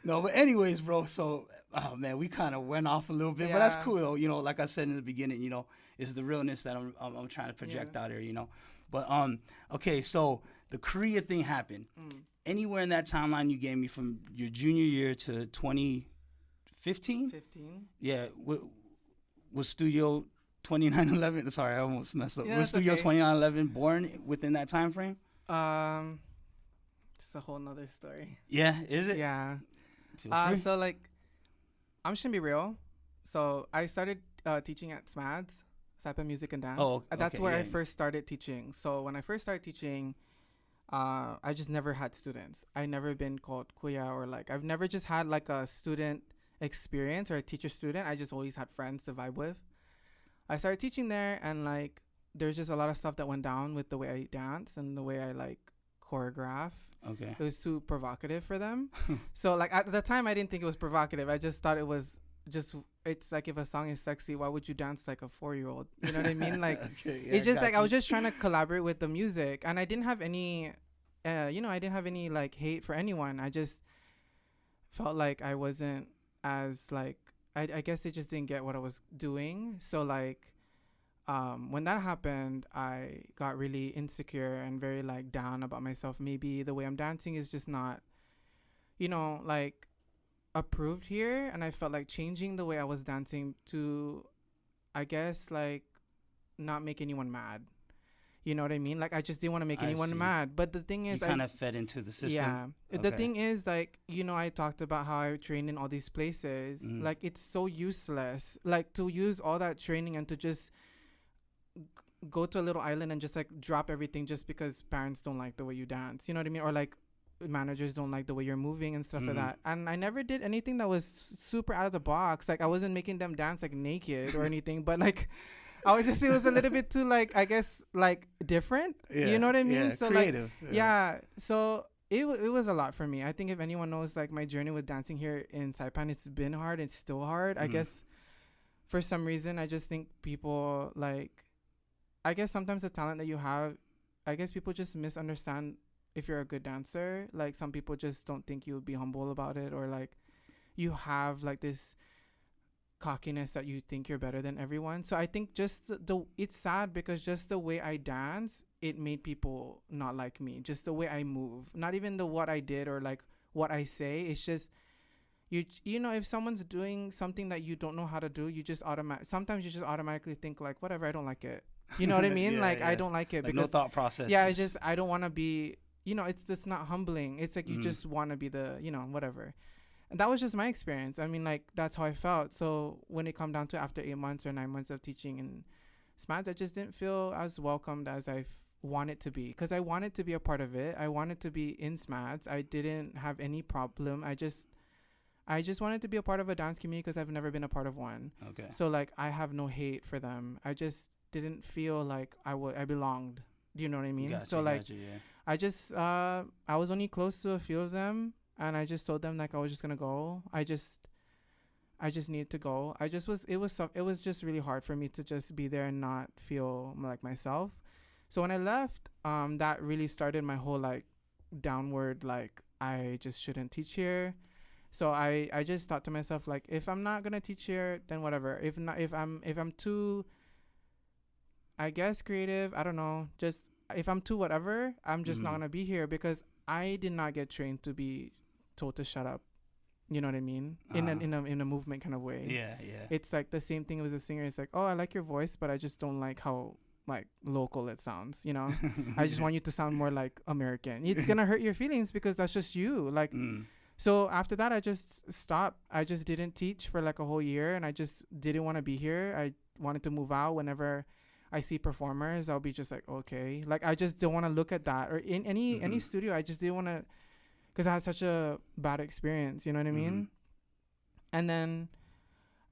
No, but anyways, bro. So, oh man, we kind of went off a little bit, but that's cool though. You know, like I said in the beginning, you know, it's the realness that I'm trying to project out here. You know, but okay. So the Korea thing happened. Anywhere in that timeline you gave me from your junior year to 2015. 15. Yeah, was Studio 2911. Sorry, I almost messed up. Yeah, was Studio okay. 2911 born within that time frame? It's a whole nother story. Yeah, is it? Yeah. Feel free. So like, I'm just gonna be real. So I started teaching at SMADS, Saipan Music and Dance. Oh, That's okay, where I yeah. first started teaching. So when I first started teaching, I just never had students. I never been called kuya or like I've never just had like a student experience or a teacher student. I just always had friends to vibe with. I started teaching there, and like there's just a lot of stuff that went down with the way I dance and the way I like choreograph. Okay. It was too provocative for them. So like at the time I didn't think it was provocative. I just thought it was just, it's like if a song is sexy, why would you dance like a 4-year-old? You know what I mean? Like Okay, yeah, it's just like I you. was just trying to collaborate with the music, and I didn't have any I didn't have any like hate for anyone. I just felt like I wasn't as like I guess they just didn't get what I was doing. So like when that happened, I got really insecure and very like down about myself. Maybe the way I'm dancing is just not, like approved here. And I felt like changing the way I was dancing to, I guess, like not make anyone mad. You know what I mean? Like I just didn't want to make I anyone see. mad. But the thing You is, kind of fed into the system. yeah. The thing is, like, I talked about how I trained in all these places. Like, it's so useless. Like, to use all that training and to just go to a little island and just, like, drop everything just because parents don't like the way you dance. You know what I mean? Or, like, managers don't like the way you're moving and stuff like that. And I never did anything that was super out of the box. Like, I wasn't making them dance, like, naked or anything. But, like... it was a little bit too, like, I guess, like, different. Yeah, you know what I mean? yeah, So creative. like, yeah. So it was a lot for me. I think if anyone knows, like, my journey with dancing here in Saipan, it's been hard. It's still hard. I guess for some reason, I just think people, like, I guess sometimes the talent that you have, I guess people just misunderstand if you're a good dancer. Like, some people just don't think you would be humble about it, or, like, you have, like, this cockiness that you think you're better than everyone. So I think just the it's sad because just the way I dance, it made people not like me. Just the way I move, not even the what I did or like what I say. It's just if someone's doing something that you don't know how to do, you just sometimes you just automatically think like, whatever, I don't like it. You know what I mean? Yeah, like yeah. I don't like it Like because no thought process. yeah, it's just I don't want to be. It's just not humbling. It's like you just want to be the whatever. And that was just my experience. I mean, like, that's how I felt. So when it come down to after 8 months or 9 months of teaching in SMADS, I just didn't feel as welcomed as I wanted to be. Because I wanted to be a part of it. I wanted to be in SMADS. I didn't have any problem. I just wanted to be a part of a dance community because I've never been a part of one. Okay. So, like, I have no hate for them. I just didn't feel like I belonged. Do you know what I mean? Gotcha, so, like, yeah. I just, I was only close to a few of them. And I just told them like I was just gonna go. I just needed to go. It was just really hard for me to just be there and not feel like myself. So when I left, that really started my whole like downward, like I just shouldn't teach here. So I just thought to myself like, if I'm not gonna teach here, then whatever. If I'm too, I guess, creative, I don't know, just if I'm too whatever, I'm just not gonna be here because I did not get trained to be told to shut up. You know what I mean? In a movement kind of way. Yeah. It's like the same thing with a singer. It's like, oh, I like your voice, but I just don't like how like local it sounds. You know, I just want you to sound more like American. It's gonna hurt your feelings because that's just you. Like, so after that, I just stopped. I just didn't teach for like a whole year, and I just didn't want to be here. I wanted to move out. Whenever I see performers, I'll be just like, okay, like I just don't want to look at that. Or in any studio, I just didn't want to. Because I had such a bad experience, you know what I mean? And then,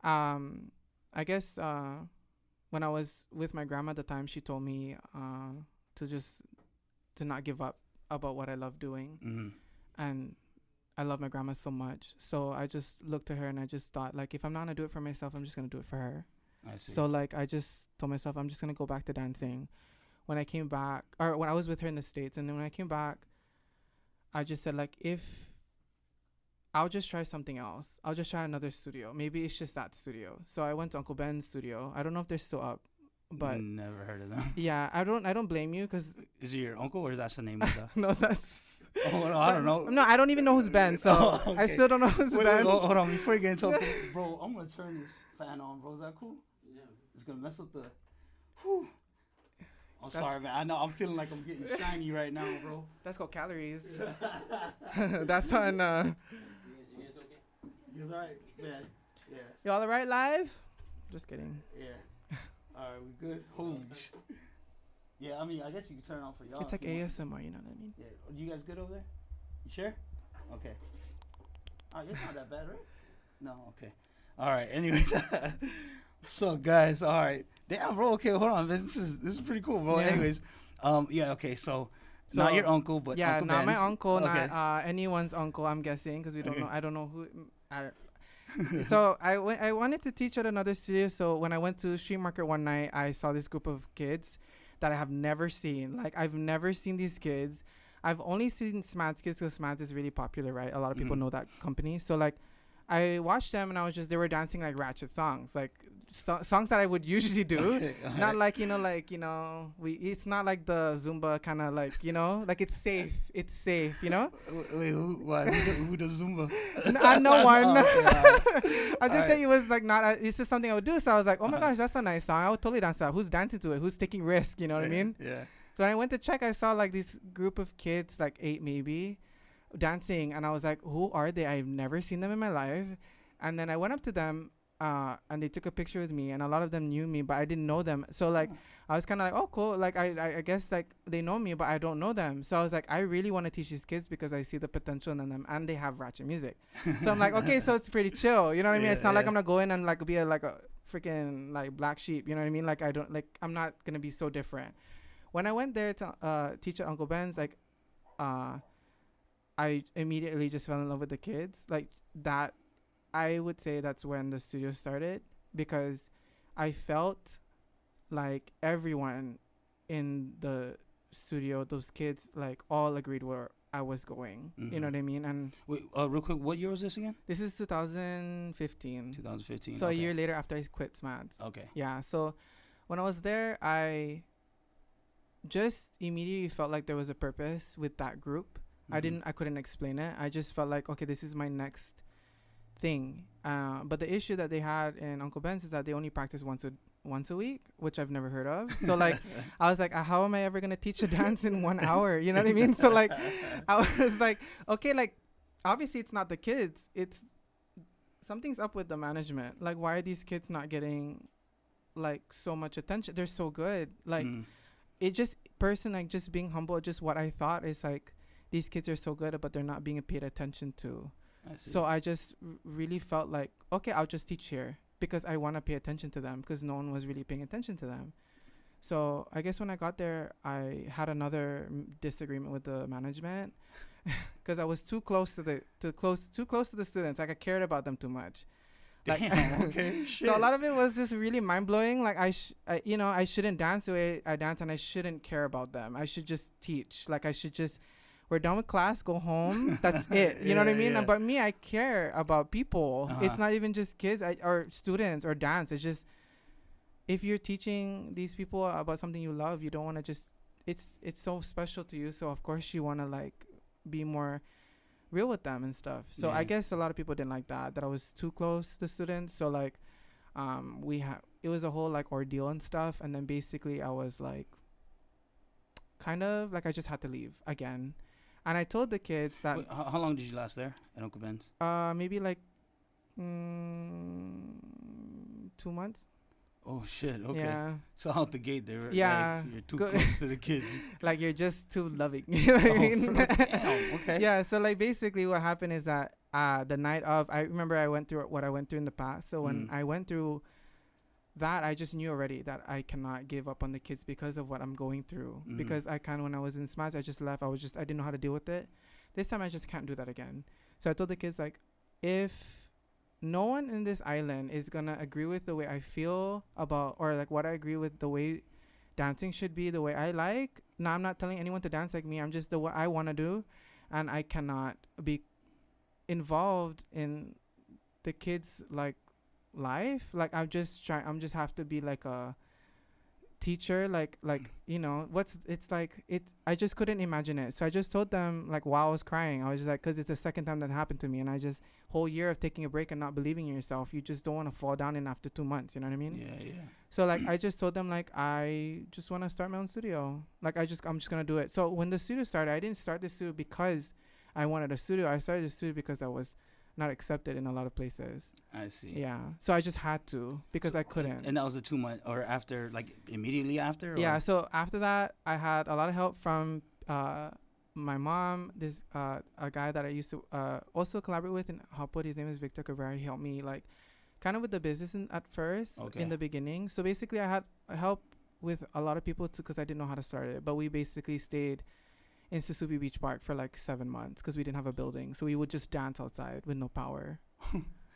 I guess when I was with my grandma at the time, she told me to not give up about what I love doing. And I love my grandma so much. So I just looked at her and I just thought, like, if I'm not going to do it for myself, I'm just going to do it for her. I see. So, like, I just told myself, I'm just going to go back to dancing. When I came back, or when I was with her in the States, and then when I came back, I just said, like, if I'll just try something else. I'll just try another studio. Maybe it's just that studio. So I went to Uncle Ben's studio. I don't know if they're still up, but never heard of them. Yeah, I don't blame you because is it your uncle or that's the name of the? No, that's. Oh, no, I don't know. No, I don't even know who's Ben. So okay. I still don't know who's Ben. Wait, hold on, before you get into Uncle, bro, I'm gonna turn this fan on, bro. Is that cool? Yeah. It's gonna mess up the. Whew. I'm sorry, man. I know I'm feeling like I'm getting shiny right now, bro. That's called calories. That's on. You guys okay? You alright? Yeah. Yeah. You all right live? Just kidding. Yeah. Alright, we good? Holy sh- Yeah, I mean, I guess you can turn on for y'all. It's like ASMR, you know what I mean? Yeah. You guys good over there? You sure? Okay. Alright, it's not that bad, right? No, okay. Alright, anyways. So, guys, alright. Damn, bro, okay, hold on. This is pretty cool, bro. Yeah. Anyways, yeah, okay, so not your uncle, but yeah, Uncle not my Ben's. uncle, Okay. not anyone's uncle. I'm guessing because we don't Okay. know. I don't know who. So I wanted to teach at another studio. So when I went to street market one night, I saw this group of kids that I have never seen. Like I've never seen these kids. I've only seen Smads kids because Smads is really popular, right? A lot of people know that company. So like, I watched them and I was just they were dancing like ratchet songs, like songs that I would usually do. Okay, Not like it's not like the Zumba kind of like like it's safe. It's safe, Wait, who does Zumba? No one. Oh, okay, I just saying it was like not. It's just something I would do. So I was like, oh my gosh, that's a nice song. I would totally dance to that. Who's dancing to it? Who's taking risk? You know what I mean? Yeah. So when I went to check, I saw like this group of kids, like 8 maybe, dancing, and I was like, who are they? I've never seen them in my life. And then I went up to them, and they took a picture with me, and a lot of them knew me, but I didn't know them. So like, I was kind of like, oh cool, like I guess like they know me, but I don't know them. So I was like, I really want to teach these kids because I see the potential in them, and they have ratchet music. So I'm like, okay, so it's pretty chill, you know what I mean? It's not like I'm gonna go in and like be a freaking like black sheep, you know what I mean? Like I'm not gonna be so different. When I went there to teach at Uncle Ben's, like, I immediately just fell in love with the kids. Like that, I would say that's when the studio started because I felt like everyone in the studio, those kids, like all agreed where I was going. Mm-hmm. You know what I mean? And wait, real quick, what year was this again? this is 2015. 2015. So a year later after I quit Smads. Okay. Yeah. So when I was there, I just immediately felt like there was a purpose with that group. I couldn't explain it. I just felt like, okay, this is my next thing. But the issue that they had in Uncle Ben's is that they only practice once a week, which I've never heard of. So like, I was like, how am I ever gonna teach a dance in 1 hour? You know what I mean? So like, I was like, okay, like, obviously it's not the kids. It's something's up with the management. Like, why are these kids not getting like so much attention? They're so good. Like, it just just being humble. Just what I thought is like, these kids are so good, but they're not being paid attention to. So I just really felt like, okay, I'll just teach here because I want to pay attention to them because no one was really paying attention to them. So I guess when I got there, I had another disagreement with the management because I was too close to the students. Like I cared about them too much. Damn. Okay. Shit. So a lot of it was just really mind blowing. Like I shouldn't dance the way I dance, and I shouldn't care about them. I should just teach. Like I should just. We're done with class, go home. That's it. You know what I mean? Yeah. But me, I care about people. It's not even just kids or students or dance. It's just if you're teaching these people about something you love, you don't want to just. It's so special to you. So of course you want to like be more real with them and stuff. So Yeah. I guess a lot of people didn't like that I was too close to the students. So like, it was a whole like ordeal and stuff. And then basically I was like, kind of like I just had to leave again. And I told the kids that... Wait, how long did you last there at Uncle Ben's? Maybe like 2 months. Oh, shit. Okay. Yeah. So out the gate there. Yeah. Like, you're too close to the kids. Like you're just too loving. You know what I mean? Damn. Okay. Yeah. So like basically what happened is that the night of... I remember I went through what I went through in the past. So when I went through that, I just knew already that I cannot give up on the kids because of what I'm going through. Because when I was in Smash, I just left. I didn't know how to deal with it. This time I just can't do that again. So I told the kids, like, if no one in this island is going to agree with the way I feel about, or like what I agree with the way dancing should be, the way I like. Now, I'm not telling anyone to dance like me. I'm just what I want to do. And I cannot be involved in the kids, like, life. Like I'm just have to be like teacher, like you know what's it's like it I just couldn't imagine it. So I just told them, like, while I was crying, I was just like, because it's the second time that happened to me, and I just whole year of taking a break and not believing in yourself, you just don't want to fall down in after 2 months, you know what I mean? Yeah. So like I just told them, like, I just want to start my own studio. Like I'm just gonna do it. So when the studio started, I didn't start the studio because I wanted a studio. I started the studio because I was not accepted in a lot of places. I see. Yeah. So I just had to, because So- I couldn't. And that was the 2 month or after, like immediately after? Or? Yeah. So after that, I had a lot of help from my mom. This a guy that I used to also collaborate with in Hopwood. His name is Victor Cabrera. He helped me, like, kind of with the business at first, Okay. in the beginning. So basically, I had help with a lot of people too, because I didn't know how to start it. But we basically stayed in Susupi Beach Park for like 7 months because we didn't have a building. So we would just dance outside with no power.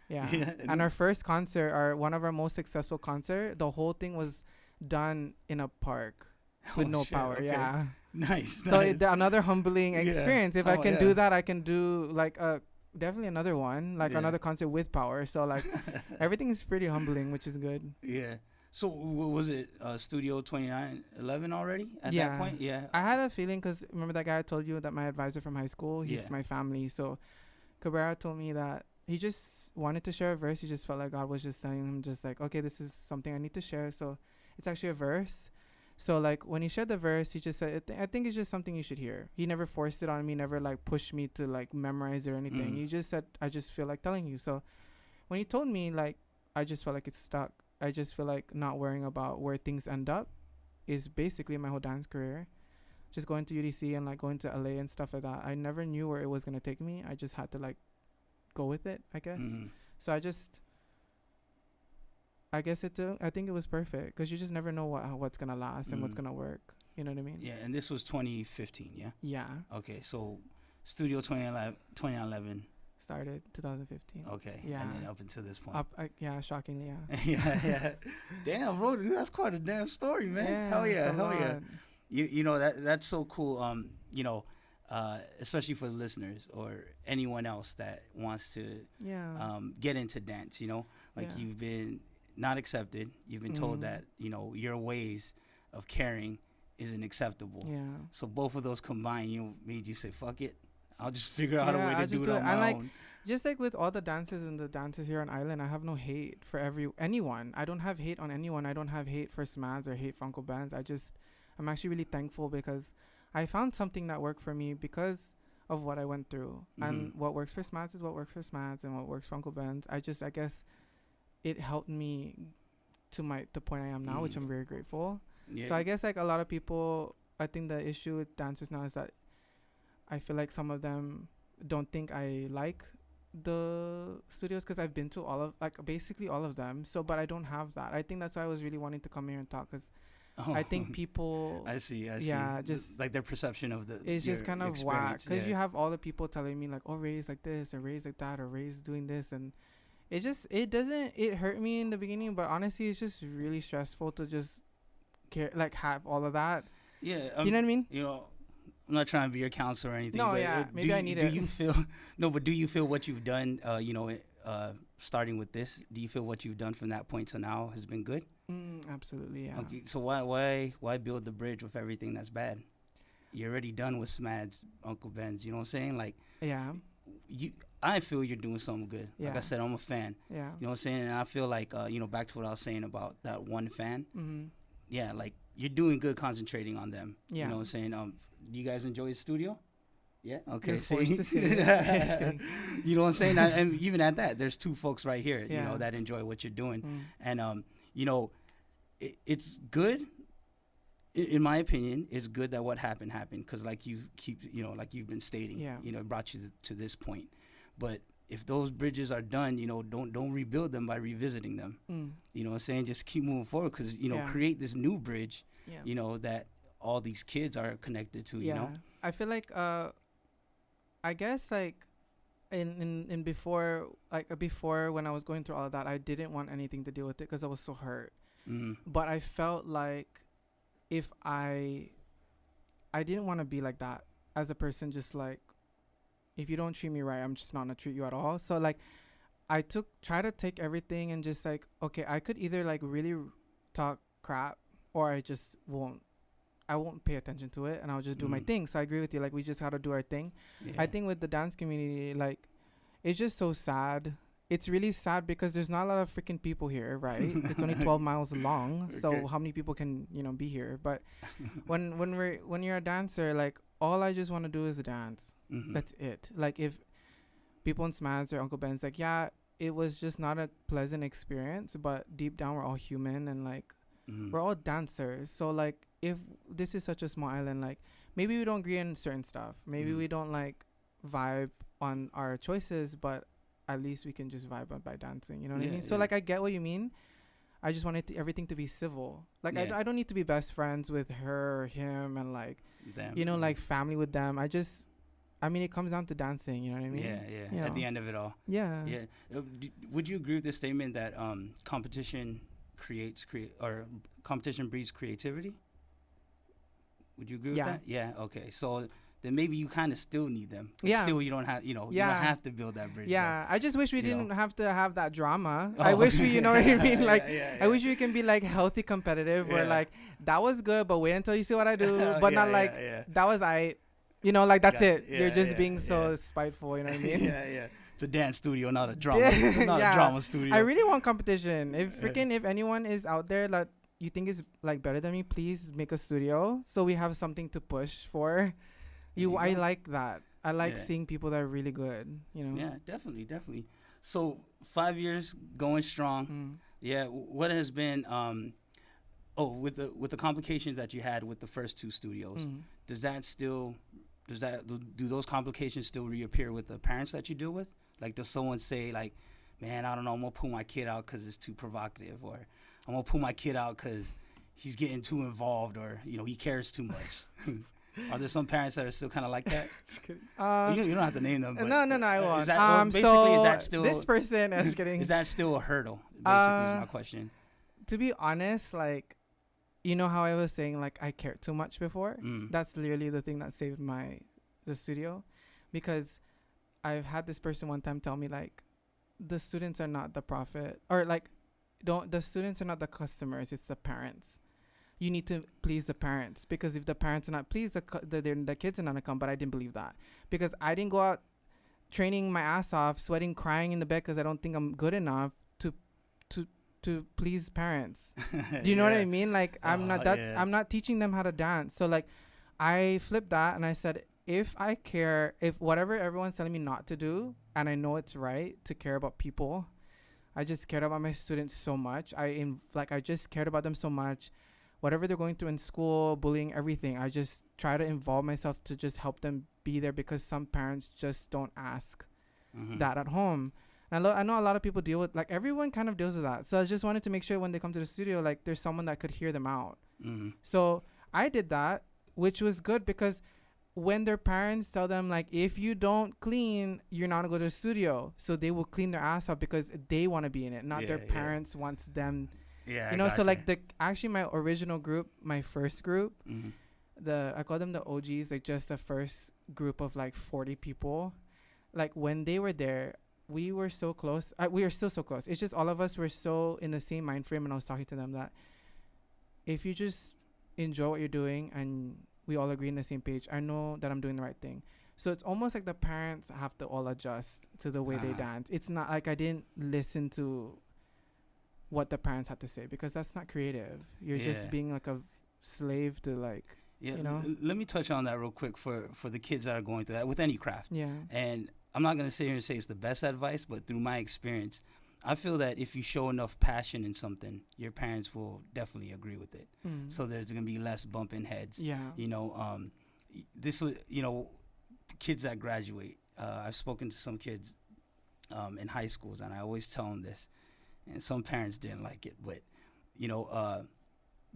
Yeah. Yeah, And our first concert, one of our most successful concert, the whole thing was done in a park with Oh, no shit, power. okay. Yeah. Nice. So nice. another humbling Yeah. experience. If I Oh, can yeah. do that, I can do like definitely another one, like Yeah. another concert with power. So like everything is pretty humbling, which is good. Yeah. So was it Studio 2911 already at Yeah. that point? Yeah. I had a feeling, because remember that guy I told you that my advisor from high school, he's Yeah. my family. So Cabrera told me that he just wanted to share a verse. He just felt like God was just telling him, just like, okay, this is something I need to share. So it's actually a verse. So like when he shared the verse, he just said, I think it's just something you should hear. He never forced it on me, never like pushed me to like memorize it or anything. Mm. He just said, I just feel like telling you. So when he told me, like, I just felt like it's stuck. I just feel like not worrying about where things end up is basically my whole dance career. Just going to UDC and like going to LA and stuff like that. I never knew where it was going to take me. I just had to like go with it, I guess. Mhm. So I think it was perfect, because you just never know what's going to last and what's Mm. going to work. You know what I mean? Yeah, and this was 2015, yeah? Yeah. Okay, so Studio 2011. Started 2015. Okay. Yeah. And then up until this point. Yeah, shockingly, yeah. yeah. Damn, bro, dude, that's quite a damn story, man. Hell it's yeah, a hell yeah. lot. You know that's so cool. Especially for the listeners or anyone else that wants to Yeah. get into dance. Like Yeah. you've been not accepted. You've been told Mhm. that your ways of caring isn't acceptable. Yeah. So both of those combined, made you say, "Fuck it, I'll just figure out a Yeah, way I'll to do just it do on it. my And, like, own." Just like with all the dancers and the dancers here on Island, I have no hate for anyone. I don't have hate on anyone. I don't have hate for Smads or hate for Uncle Ben's. I'm actually really thankful, because I found something that worked for me because of what I went through. And Mhm. what works for Smads is what works for Smads, and what works for Uncle Ben's. I guess it helped me to the point I am now, which I'm very grateful. Yeah. So I guess like a lot of people, I think the issue with dancers now is that I feel like some of them don't think I like the studios, because I've been to basically all of them. So, but I don't have that. I think that's why I was really wanting to come here and talk, because I think people, I see. yeah, just like their perception of it's just your kind of whack, experience, because yeah. you have all the people telling me like, oh, Ray's like this, or Ray's like that, or Ray's doing this, and it hurt me in the beginning, but honestly, it's just really stressful to just have all of that. Yeah, You know what I mean? I'm not trying to be your counselor or anything. No, but yeah, maybe I need do it. you feel but do you feel what you've done? Starting with this, do you feel what you've done from that point to now has been good? Absolutely, yeah. Okay, so why build the bridge with everything that's bad? You're already done with Smads, Uncle Ben's. You know what I'm saying? Like Yeah, I feel you're doing something good. Like I Yeah. said, I'm a fan. yeah. You know what I'm saying? And I feel like back to what I was saying about that one fan. Mm-hmm. Yeah, like you're doing good concentrating on them. Yeah. You know what I'm saying? Do you guys enjoy the studio? Yeah. Okay. You're See? forced to say it. Just kidding. You know what I'm saying? And even at that, there's two folks right here, Yeah. that enjoy what you're doing. Mm. And it's good. In my opinion, it's good that what happened, because like like you've been stating, Yeah. It brought you to this point. But if those bridges are done, don't rebuild them by revisiting them. Mm. You know what I'm saying? Just keep moving forward, because Yeah. create this new bridge. Yeah. That all these kids are connected to. Yeah. I feel like I guess like in before when I was going through all of that, I didn't want anything to deal with it, because I was so hurt. Mm. But I felt like if I didn't want to be like that as a person, just like, if you don't treat me right, I'm just not gonna treat you at all. So like I try to take everything and just like, okay, I could either like really talk crap or I won't pay attention to it, and I'll just do my thing. So I agree with you. Like, we just gotta do our thing. Yeah. I think with the dance community, like, it's just so sad. It's really sad because there's not a lot of freaking people here, right? It's only 12 miles long, Okay. so how many people can be here? But when you're a dancer, like, all I just want to do is dance. That's it. Like, if people in Smads or Uncle Ben's like, yeah, it was just not a pleasant experience, but deep down we're all human, and like we're all dancers. So like, if this is such a small island, like, maybe we don't agree on certain stuff, maybe we don't like vibe on our choices, but at least we can just vibe on by dancing, you know what I mean? So like, I get what you mean. I just wanted everything to be civil. Like, I don't need to be best friends with her or him, and like them. Like family with them. I mean, it comes down to dancing, you know what I mean? Yeah. At the end of it all. Yeah. Would you agree with this statement that competition competition breeds creativity? Would you agree with that? Yeah. Okay. So then maybe you kind of still need them. But still, you don't have, you don't have to build that bridge. Yeah. I just wish we didn't have to have that drama. I wish we, you know what I mean? Like, I wish we can be like healthy competitive where like, that was good, but wait until you see what I do. But not like, that was like, that's it. You're just being so spiteful, you know what I mean? Yeah. It's a dance studio, not a drama, not a drama studio. I really want competition. If anyone is out there that you think is like better than me, please make a studio so we have something to push for. I like that. I like seeing people that are really good, you know? Yeah, definitely. So 5 years going strong. Yeah. What has been, with the complications that you had with the first two studios, do those complications still reappear with the parents that you deal with? Like, does someone say like, man, I don't know, I'm gonna pull my kid out because it's too provocative, or I'm gonna pull my kid out because he's getting too involved, or he cares too much? Are there some parents that are still kind of like that? You don't have to name them. But no, I won't. Is that still this person? Is kidding. Is that still a hurdle? Basically, is my question. To be honest, like, you know how I was saying like I cared too much before. That's literally the thing that saved the studio, because I've had this person one time tell me like, the students are not the profit, or like, the students are not the customers, it's the parents. You need to please the parents, because if the parents are not pleased, the kids are not gonna come. But I didn't believe that, because I didn't go out training my ass off, sweating, crying in the bed because I don't think I'm good enough to please parents. Do you know what I mean? Like, I'm not teaching them how to dance. So like, I flipped that and I said, if whatever everyone's telling me not to do, and I know it's right to care about people, I just cared about my students so much. I just cared about them so much. Whatever they're going through in school, bullying, everything, I just try to involve myself to just help them be there, because some parents just don't ask that at home. And I know a lot of people deal with, like, everyone kind of deals with that. So I just wanted to make sure when they come to the studio, like, there's someone that could hear them out. So I did that, which was good, because when their parents tell them, like, if you don't clean, you're not going to go to the studio. So they will clean their ass off because they want to be in it, not their parents wants them. Yeah, you know, so like my original group, my first group, I call them the OGs, like just the first group of like 40 people. Like, when they were there, we were so close. We are still so close. It's just all of us were so in the same mind frame. And I was talking to them that if you just enjoy what you're doing and we all agree on the same page, I know that I'm doing the right thing. So it's almost like the parents have to all adjust to the way they dance. It's not like I didn't listen to what the parents had to say, because that's not creative. You're just being like a slave to, like, you know. Let me touch on that real quick for the kids that are going through that with any craft. Yeah. And I'm not going to sit here and say it's the best advice, but through my experience, I feel that if you show enough passion in something, your parents will definitely agree with it. So there's going to be less bumping heads. Yeah. You know, this was, kids that graduate. I've spoken to some kids in high schools, and I always tell them this, and some parents didn't like it, but,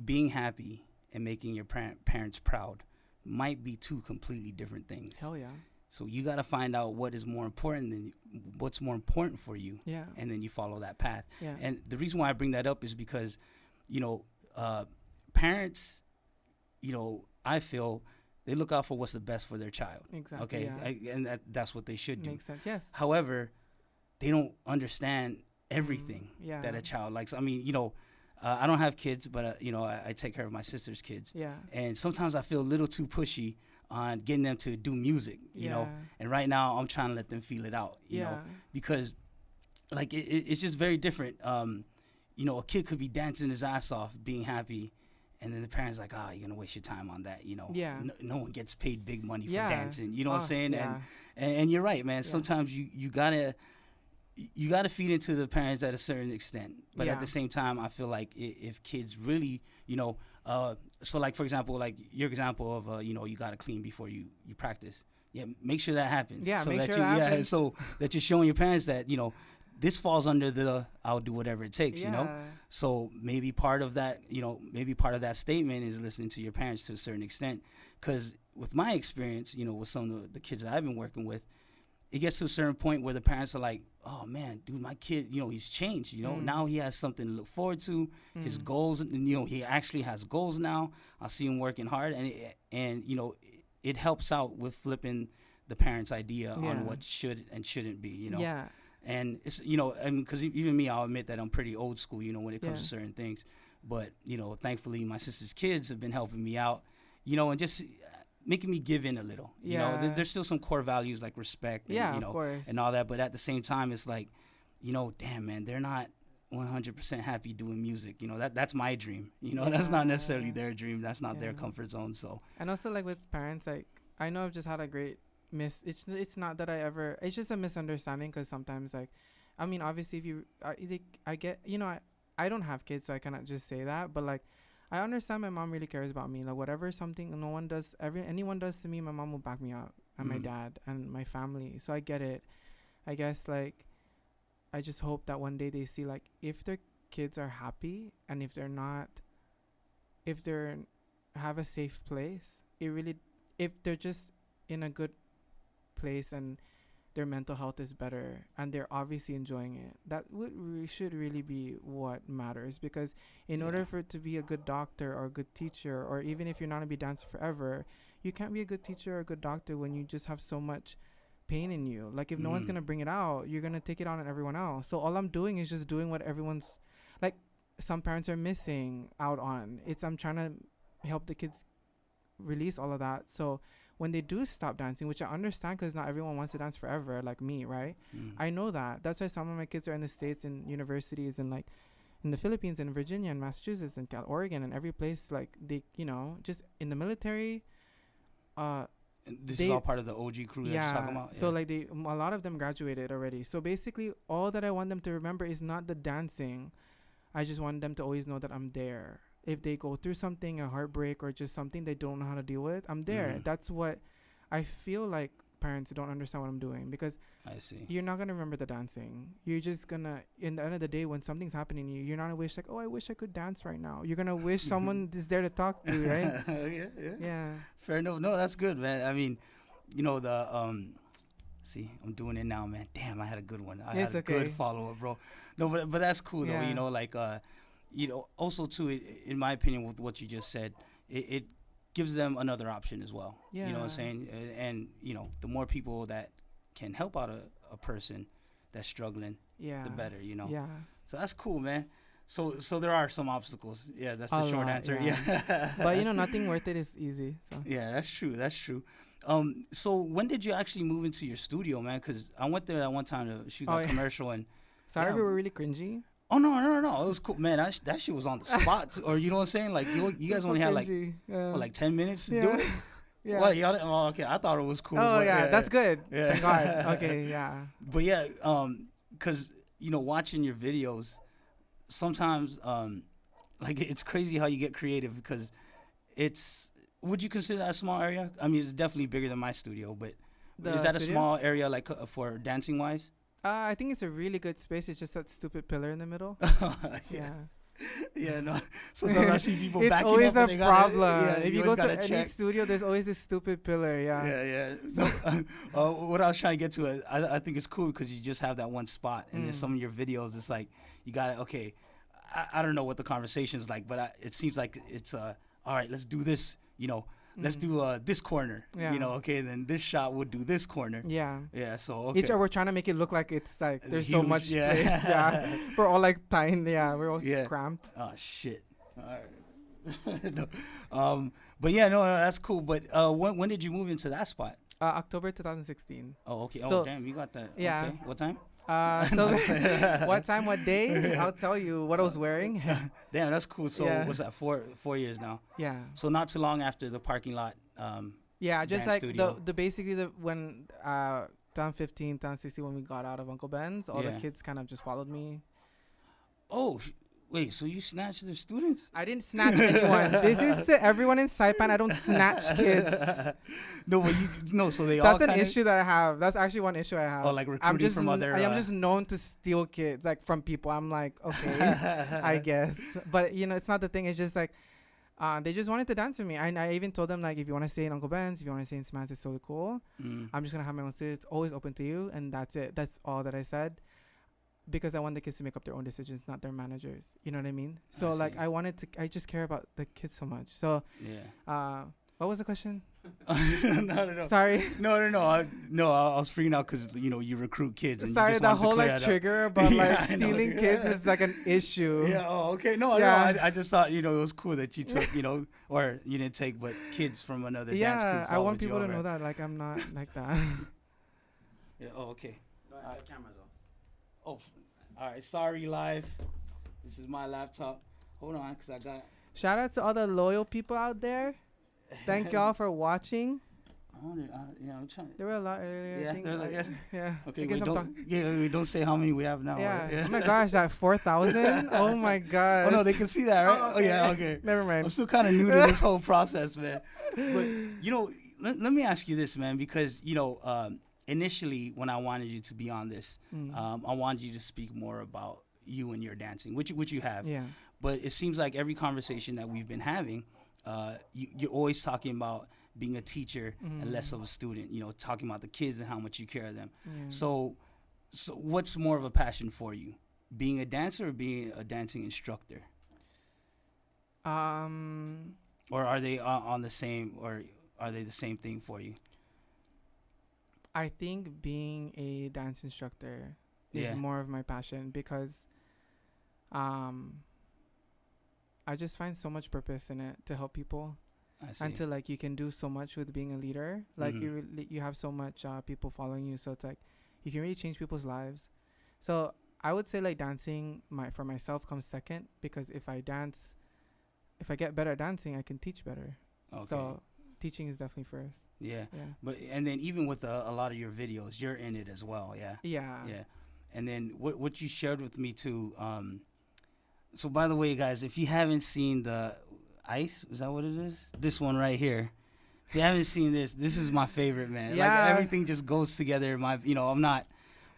being happy and making your parents proud might be two completely different things. Hell yeah. So you got to find out what's more important for you. Yeah. And then you follow that path. Yeah. And the reason why I bring that up is because, parents, I feel they look out for what's the best for their child. Exactly. Okay. Yeah. And that's what they should do. Makes sense. Yes. However, they don't understand everything yeah. that a child likes. I mean, I don't have kids, but I take care of my sister's kids, Yeah. and sometimes I feel a little too pushy on getting them to do music, you know. Yeah. And right now, I'm trying to let them feel it out, you know, because like it's just very different. A kid could be dancing his ass off, being happy, and then the parents like, you're gonna waste your time on that, you know. Yeah. No one gets paid big money for Yeah. dancing, you know what I'm saying? Yeah. And you're right, man. Sometimes you gotta feed into the parents at a certain extent, but at the same time, I feel like if kids really, so like for example, like your example of you gotta clean before you practice. Yeah, make sure that happens. Yeah, so make that sure you, that yeah, happens. so that you're showing your parents that this falls under the I'll do whatever it takes. You know, Yeah. so maybe part of that, maybe part of that statement is listening to your parents to a certain extent, because with my experience, with some of the kids that I've been working with, it gets to a certain point where the parents are like, oh man, dude, my kid, he's changed, now he has something to look forward to, his goals, he actually has goals now. I see him working hard, and it helps out with flipping the parents' idea on what should and shouldn't be, Yeah. and it's, because even me, I'll admit that I'm pretty old school, when it comes to certain things, but, thankfully my sister's kids have been helping me out, and just making me give in a little. There's still some core values like respect and, of course. and all that, but at the same time, it's like, damn, man, they're not 100% happy doing music. That's my dream. That's not necessarily their dream. That's not their comfort zone. So, and also like with parents, like I know I've just had a great it's not that it's just a misunderstanding, because sometimes, like, I mean, obviously if you I get, I don't have kids, so I cannot just say that, but like I understand my mom really cares about me. Like whatever anyone does to me, my mom will back me up, and my dad and my family. So I get it. I guess like I just hope that one day they see, like, if their kids are happy, and if they're have a safe place, if they're just in a good place and their mental health is better and they're obviously enjoying it, that should really be what matters. Because in order for it to be a good doctor or a good teacher, or even if you're not gonna be dancing forever, you can't be a good teacher or a good doctor when you just have so much pain in you. Like if no one's gonna bring it out, you're gonna take it out on everyone else. So all I'm doing is just doing what everyone's, like, some parents are missing out on. I'm trying to help the kids release all of that, so when they do stop dancing, which I understand, because not everyone wants to dance forever, like me, right? I know that. That's why some of my kids are in the States, in universities, and like in the Philippines, and Virginia, and Massachusetts, and Oregon, and every place. Like they, just in the military. This is all part of the OG crew that you're talking about. So like a lot of them graduated already. So basically, all that I want them to remember is not the dancing. I just want them to always know that I'm there. If they go through something, a heartbreak, or just something they don't know how to deal with, I'm there. That's what I feel like. Parents don't understand what I'm doing, because I see. You're not gonna remember the dancing. You're just gonna, in the end of the day, when something's happening to you, you're not gonna wish like, oh, I wish I could dance right now. You're gonna wish someone is there to talk to, right? Yeah. Fair enough. No, that's good, man. I mean, see, I'm doing it now, man. Damn, I had a good one. I had a good follow up, bro. No, but that's cool though. Like also too, in my opinion, with what you just said, it gives them another option as well. You know what I'm saying? And the more people that can help out a person that's struggling, the better. Yeah. So that's cool, man. So there are some obstacles. Yeah, that's the short answer. Yeah. But nothing worth it is easy. So. Yeah, that's true. So when did you actually move into your studio, man? Because I went there at one time to shoot a commercial, and sorry, we were really cringy. Oh no! It was cool, man. That shit was on the spot, or you know what I'm saying? Like you guys only had like 10 minutes to do it. Yeah. Well, y'all, okay. I thought it was cool. Oh yeah, that's good. Yeah. Thank God. Okay, yeah. But yeah, cause watching your videos, sometimes like it's crazy how you get creative, because would you consider that a small area? I mean, it's definitely bigger than my studio, but is that a small area like for dancing wise? I think it's a really good space. It's just that stupid pillar in the middle. Yeah. Yeah, no. Sometimes I see people it's backing always up. a problem. If you go to check. any studio, there's always this stupid pillar. Yeah. So, what I was trying to get to, I think it's cool because you just have that one spot, and then some of your videos, it's like you got it. Okay, I don't know what the conversation's like, but it seems like it's all right. Let's do this. let's do this corner. Yeah. You know, okay, then this shot would do this corner. Yeah. Yeah, so okay. Each we're trying to make it look like it's like It's there's so huge, much yeah. space. Yeah. We're all like tiny. Yeah. We're all Yeah. cramped. Oh shit. All right. No. But yeah, no, that's cool. But when did you move into that spot? October 2016. Oh, okay. So- Oh, damn, you got that. Yeah. Okay. What time? So what time, what day? I'll tell you what I was wearing. Damn, that's cool. So Yeah. what's that? 4 years now. Yeah. So not too long after the parking lot. Yeah, just dance like studio. the basically the when 2015, 2016 when we got out of Uncle Ben's, all Yeah. the kids kind of just followed me. Oh, wait. So you snatched their students? I didn't snatch anyone. This is to everyone in Saipan. I don't snatch kids. No, but so they all. That's an kinda- issue that I have. That's actually one issue I have. Oh, like I'm recruiting just from other. I'm just known to steal kids like from people. I'm like, okay, I guess. But it's not the thing. It's just like they just wanted to dance with me. I even told them like, if you want to stay in Uncle Ben's, if you want to stay in Smash, it's totally cool. Mm. I'm just gonna have my own studio. It's always open to you, and that's it. That's all that I said. Because I want the kids to make up their own decisions, not their managers. You know what I mean? So like see. I just care about the kids so much. So Yeah. what was the question? no. Sorry. No. I was freaking out because you recruit kids. And Sorry, you just that wanted to whole clear like that up. trigger about Yeah, like I know. stealing kids is like an issue. Yeah. Oh, okay. No. Yeah. I just thought it was cool that you took or you didn't take, but kids from another dance Yeah, crew. I want followed you people to over. know that like I'm not like that. Yeah. Oh, okay. No, the camera's off. Oh, all right. Sorry, live. This is my laptop. Hold on, cause I got. Shout out to all the loyal people out there. Thank y'all for watching. I'm trying. There were a lot earlier. Yeah, I think, there was like, like- yeah. Okay, I guess wait, I'm we don't say how many we have now. yeah. right? Oh my gosh, that 4,000. Oh my gosh. Oh no, they can see that, right? Oh, yeah, okay. Never I'm mind. still kind of new to this whole process, man. But let me ask you this, man, because initially when I wanted you to be on this, I wanted you to speak more about you and your dancing, which you have. Yeah. But it seems like every conversation that we've been having, you're always talking about being a teacher and less of a student. Talking about the kids and how much you care of them. Yeah. So what's more of a passion for you, being a dancer or being a dancing instructor? Or are they on the same, or are they the same thing for you? I think being a dance instructor is Yeah. more of my passion because I just find so much purpose in it to help people. I see. And to like you can do so much with being a leader. Like you have so much people following you, so it's like you can really change people's lives. So I would say like dancing for myself comes second, because if I get better at dancing, I can teach better. Okay. So teaching is definitely first. Yeah. Yeah. But and then even with a lot of your videos, you're in it as well. Yeah. Yeah. Yeah. And then what you shared with me too. So by the way, guys, if you haven't seen the ice, is that what it is? This one right here. If you haven't seen this is my favorite, man. Yeah. Like everything just goes together. I'm not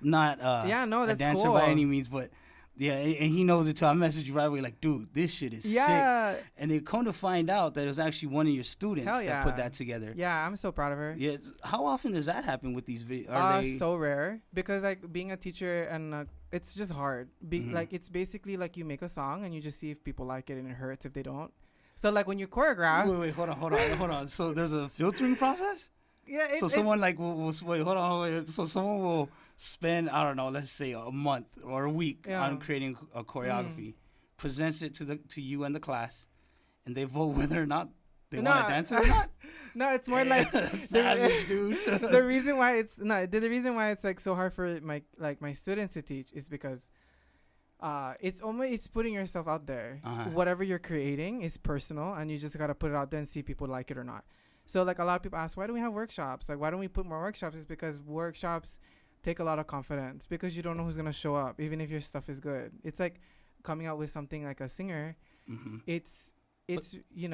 Yeah, no, a that's dancer cool. by any means, but yeah, and he knows it too. I messaged you right away like, dude, this shit is sick. Yeah. And they come to find out that it was actually one of your students Hell that put yeah. that together. Yeah, I'm so proud of her. Yeah. How often does that happen with these videos? Are they So rare, because like being a teacher and it's just hard. Like it's basically like you make a song and you just see if people like it, and it hurts if they don't. So like when you choreograph, Wait, hold on. So there's a filtering process? yeah. So someone like will wait, hold on. Wait. So someone will spend, I don't know, let's say a month or a week Yeah. on creating a choreography, presents it to you and the class, and they vote whether or not they want to dance it or not. No, it's more like Savage, dude. the reason why it's like so hard for my students to teach is because it's putting yourself out there. Whatever you're creating is personal, and you just gotta put it out there and see if people like it or not. So like a lot of people ask, why do we have workshops? Like why don't we put more workshops? It's because workshops take a lot of confidence, because you don't know who's gonna show up, even if your stuff is good. It's like coming out with something like a singer. It's you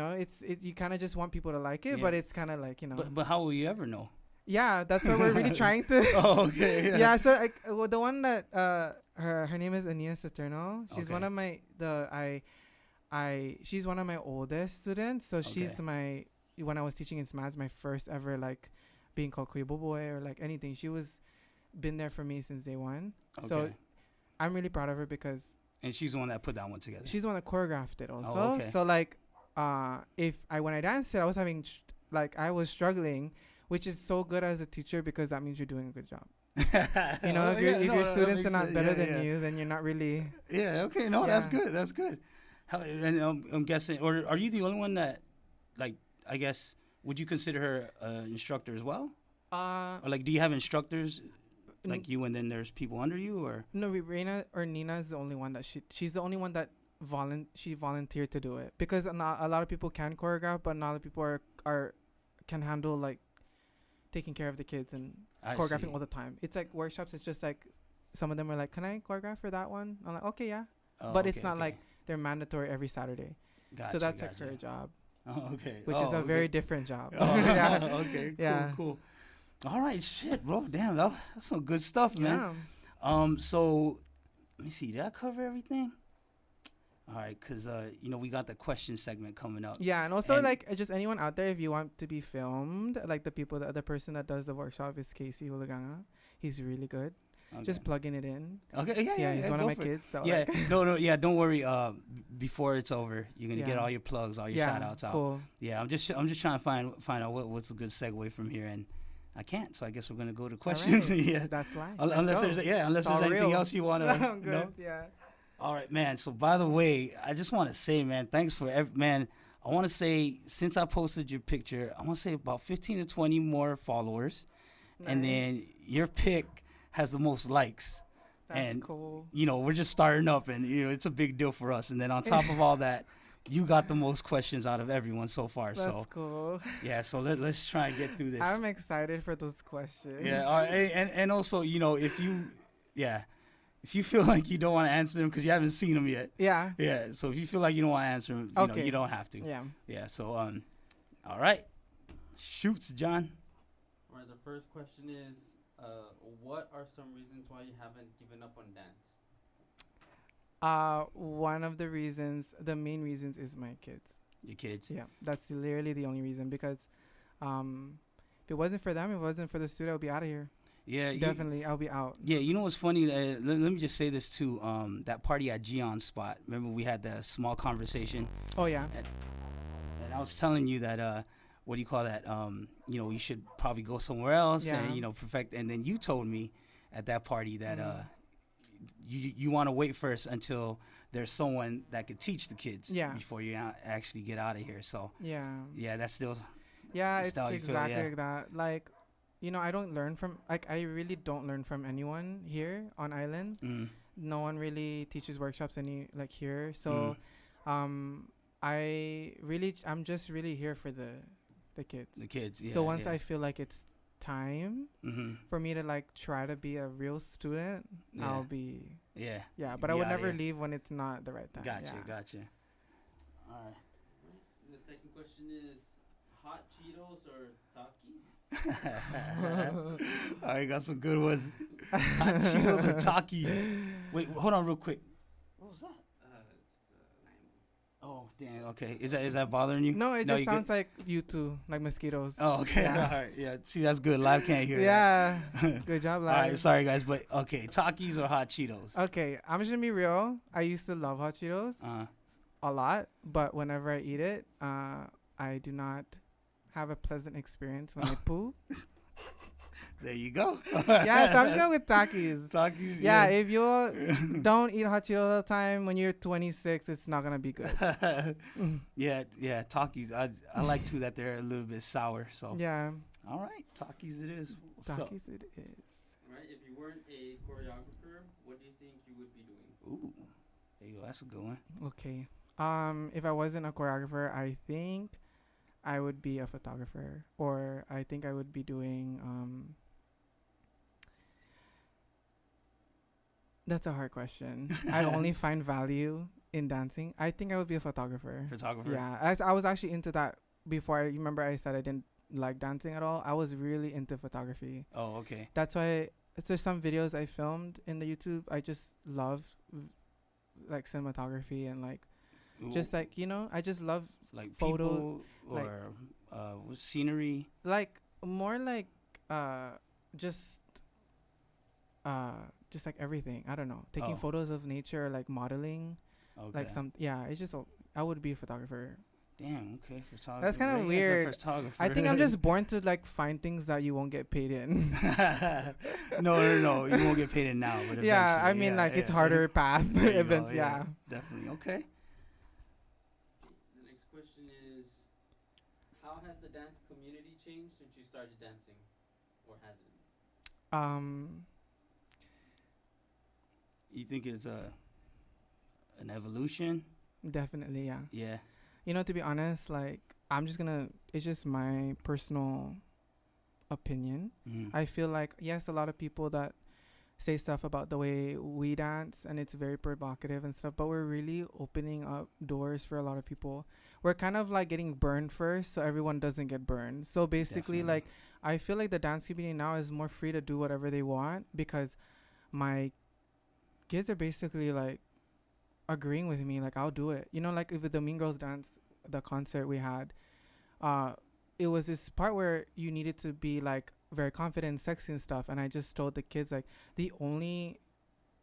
kind of just want people to like it, Yeah. but it's kind of like But how will you ever know? yeah, that's what we're really trying to. Oh, okay. Yeah, so like the one that her name is Ania Saturno. She's Okay. one of my she's one of my oldest students. So she's when I was teaching in SMADS, my first ever like being called Kuibo Boy or like anything. She was been there for me since day one. Okay. So I'm really proud of her, because And she's the one that put that one together. she's the one that choreographed it also. Oh, okay. So like when I danced it, I was having like I was struggling, which is so good as a teacher because that means you're doing a good job. You know, Oh, if, yeah, if no, your that students makes are not sense. better Yeah, than yeah. you, then you're not really. Yeah. Okay. No, that's Yeah. good. That's good. How, and I'm guessing, or are you the only one that, like, I guess, would you consider her an instructor as well? Uh, Or like, do you have instructors n- like you, and then there's people under you, or? no, Reina or Nina is the only one that she's the only one that she volunteered to do it because not a lot of people can choreograph, but not a lot of people are can handle like taking care of the kids and I choreographing see. all the time. It's like workshops. It's just like some of them are like, "Can I choreograph for that one?" I'm like, "Okay, yeah," Oh, but it's okay, not okay. like they're mandatory every Saturday. Gotcha, So that's gotcha. like her job, Oh, okay. which oh, is a okay. very different job. Oh, Yeah. okay. Cool, Yeah. cool. All right, shit, bro. Damn, that's some good stuff, man. Yeah. So let me see. Did I cover everything? All right, cause we got the question segment coming up. Yeah, and also And- like just anyone out there, if you want to be filmed, like the other person that does the workshop is Casey Hulaganga. He's really good. Okay. Just plugging it in. Okay. Yeah. Yeah, he's one of go my for it. kids. So Yeah. like, No. Yeah. Don't worry. Before it's over, you're gonna get Yeah. all your plugs, all your yeah, shout outs out. cool. Yeah. I'm just trying to find out what's a good segue from here, and I can't. So I guess we're gonna go to All questions. right. Yeah. That's life. Unless Let's there's go. unless It's there's all anything real. else you wanna I'm good. know. Yeah. All right, man. So by the way, I just want to say, man, thanks for man. I want to say since I posted your picture, I want to say about 15 to 20 more followers, and Nice. then your pic has the most likes. That's and cool. We're just starting up, and it's a big deal for us. And then on top of all that, you got the most questions out of everyone so far. That's So cool. yeah, so let's try and get through this. I'm excited for those questions. Yeah, all right, and also if you feel like you don't want to answer them because you haven't seen them yet, Yeah. yeah. So if you feel like you don't want to answer them, Okay. you don't have to. Yeah. Yeah. So all right, shoots, John. All right, the first question is, what are some reasons why you haven't given up on dance? One of the main reasons is my kids. Your kids. Yeah, that's literally the only reason because, if it wasn't for them, if it wasn't for the studio, I'll be out of here. Yeah. Definitely, I'll be out. Yeah, you know what's funny? Let me just say this too. That party at Gion's spot. Remember we had the small conversation, Oh yeah. and I was telling you that what do you call that? You should probably go somewhere else Yeah. and perfect. And then you told me at that party that Mm. you want to wait first until there's someone that could teach the kids Yeah. before you actually get out of here. So Yeah. yeah, that's still Yeah, That's it's how you feel, exactly yeah. like that. Like, I don't learn from I really don't learn from anyone here on island. No one really teaches workshops here. So, I'm just really here for the kids. the kids. Yeah, So once yeah. I feel like it's time for me to like try to be a real student, Yeah. I'll be yeah, but I be would outta never here. leave when it's not the right time. Gotcha. Yeah. Gotcha. All right. The second question is, hot Cheetos or Takis? All right, got some good ones. Hot Cheetos or Takis? Wait, hold on real quick. What was that? It's the lime. Oh, damn. Okay, is that bothering you? No, it No, just you sounds like you two, like mosquitoes. Oh, okay. Yeah. All right. Yeah. See, that's good. Live can't hear Yeah. that. Good job, All right. live. Sorry, guys, but okay. Takis or hot Cheetos? Okay, I'm just gonna be real. I used to love hot Cheetos a lot, but whenever I eat it, I do not have a pleasant experience when I poo. There you go. Yeah, so I'm just going with Takis. Takis. Yeah, if you don't eat hot Cheetos all the time when you're 26, it's not gonna be good. yeah. Takis. I like too that they're a little bit sour. So Yeah, all right, Takis it is. What's up? Takis it is. Right? If you weren't a choreographer, what do you think you would be doing? Ooh, there you go. That's a good one. Okay. If I wasn't a choreographer, I think I would be a photographer, or I think I would be doing That's a hard question. I only find value in dancing. I think I would be a photographer. Photographer. Yeah, I was actually into that before. You remember I said I didn't like dancing at all. I was really into photography. Oh, okay. That's why there's some videos I filmed in the YouTube. I just love like cinematography and like just like I just love like photo, people like- or scenery. like more like just like everything. I don't know, taking Oh. photos of nature, like modeling, Okay. like it's just I would be a photographer. Damn. Okay. Photographer. That's kind of Ray is a weird. photographer. I think I'm just born to like find things that you won't get paid in. No. You won't get paid in now, but eventually. Yeah, I mean, like it's harder path. There you go, Eventually, yeah. Definitely. Okay. The next question is, how has the dance community changed since you started dancing, or has it? You think it's an evolution? Definitely, yeah. Yeah. You know, to be honest, like it's just my personal opinion. Mm-hmm. I feel like, yes, a lot of people that say stuff about the way we dance and it's very provocative and stuff, but we're really opening up doors for a lot of people. We're kind of like getting burned first so everyone doesn't get burned. So basically, Definitely. like, I feel like the dance community now is more free to do whatever they want because my kids are basically like agreeing with me, like I'll do it. You know, like with the Mean Girls dance, the concert we had, it was this part where you needed to be like very confident and sexy and stuff, and I just told the kids like the only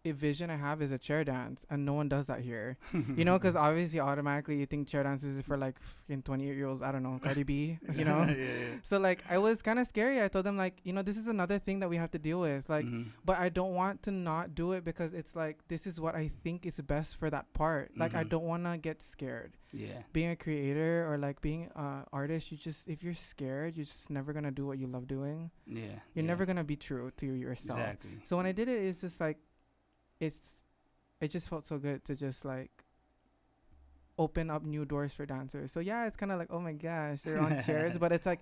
vision I have is a chair dance, and no one does that here. You know, because obviously automatically you think chair dances is for like fucking 28-year-olds. I don't know, Cardi B. You know. Yeah. So like I was kind of scary. I told them like, you know, this is another thing that we have to deal with. Like, but I don't want to not do it because it's like this is what I think is best for that part. Like I don't want to get scared. Yeah. Being a creator or like being an artist, you just, if you're scared, you're just never gonna do what you love doing. Yeah. You're never gonna be true to yourself. Exactly. So when I did it, it's just like it just felt so good to just like open up new doors for dancers. So yeah, it's kind of like, oh my gosh, they're on chairs, but it's like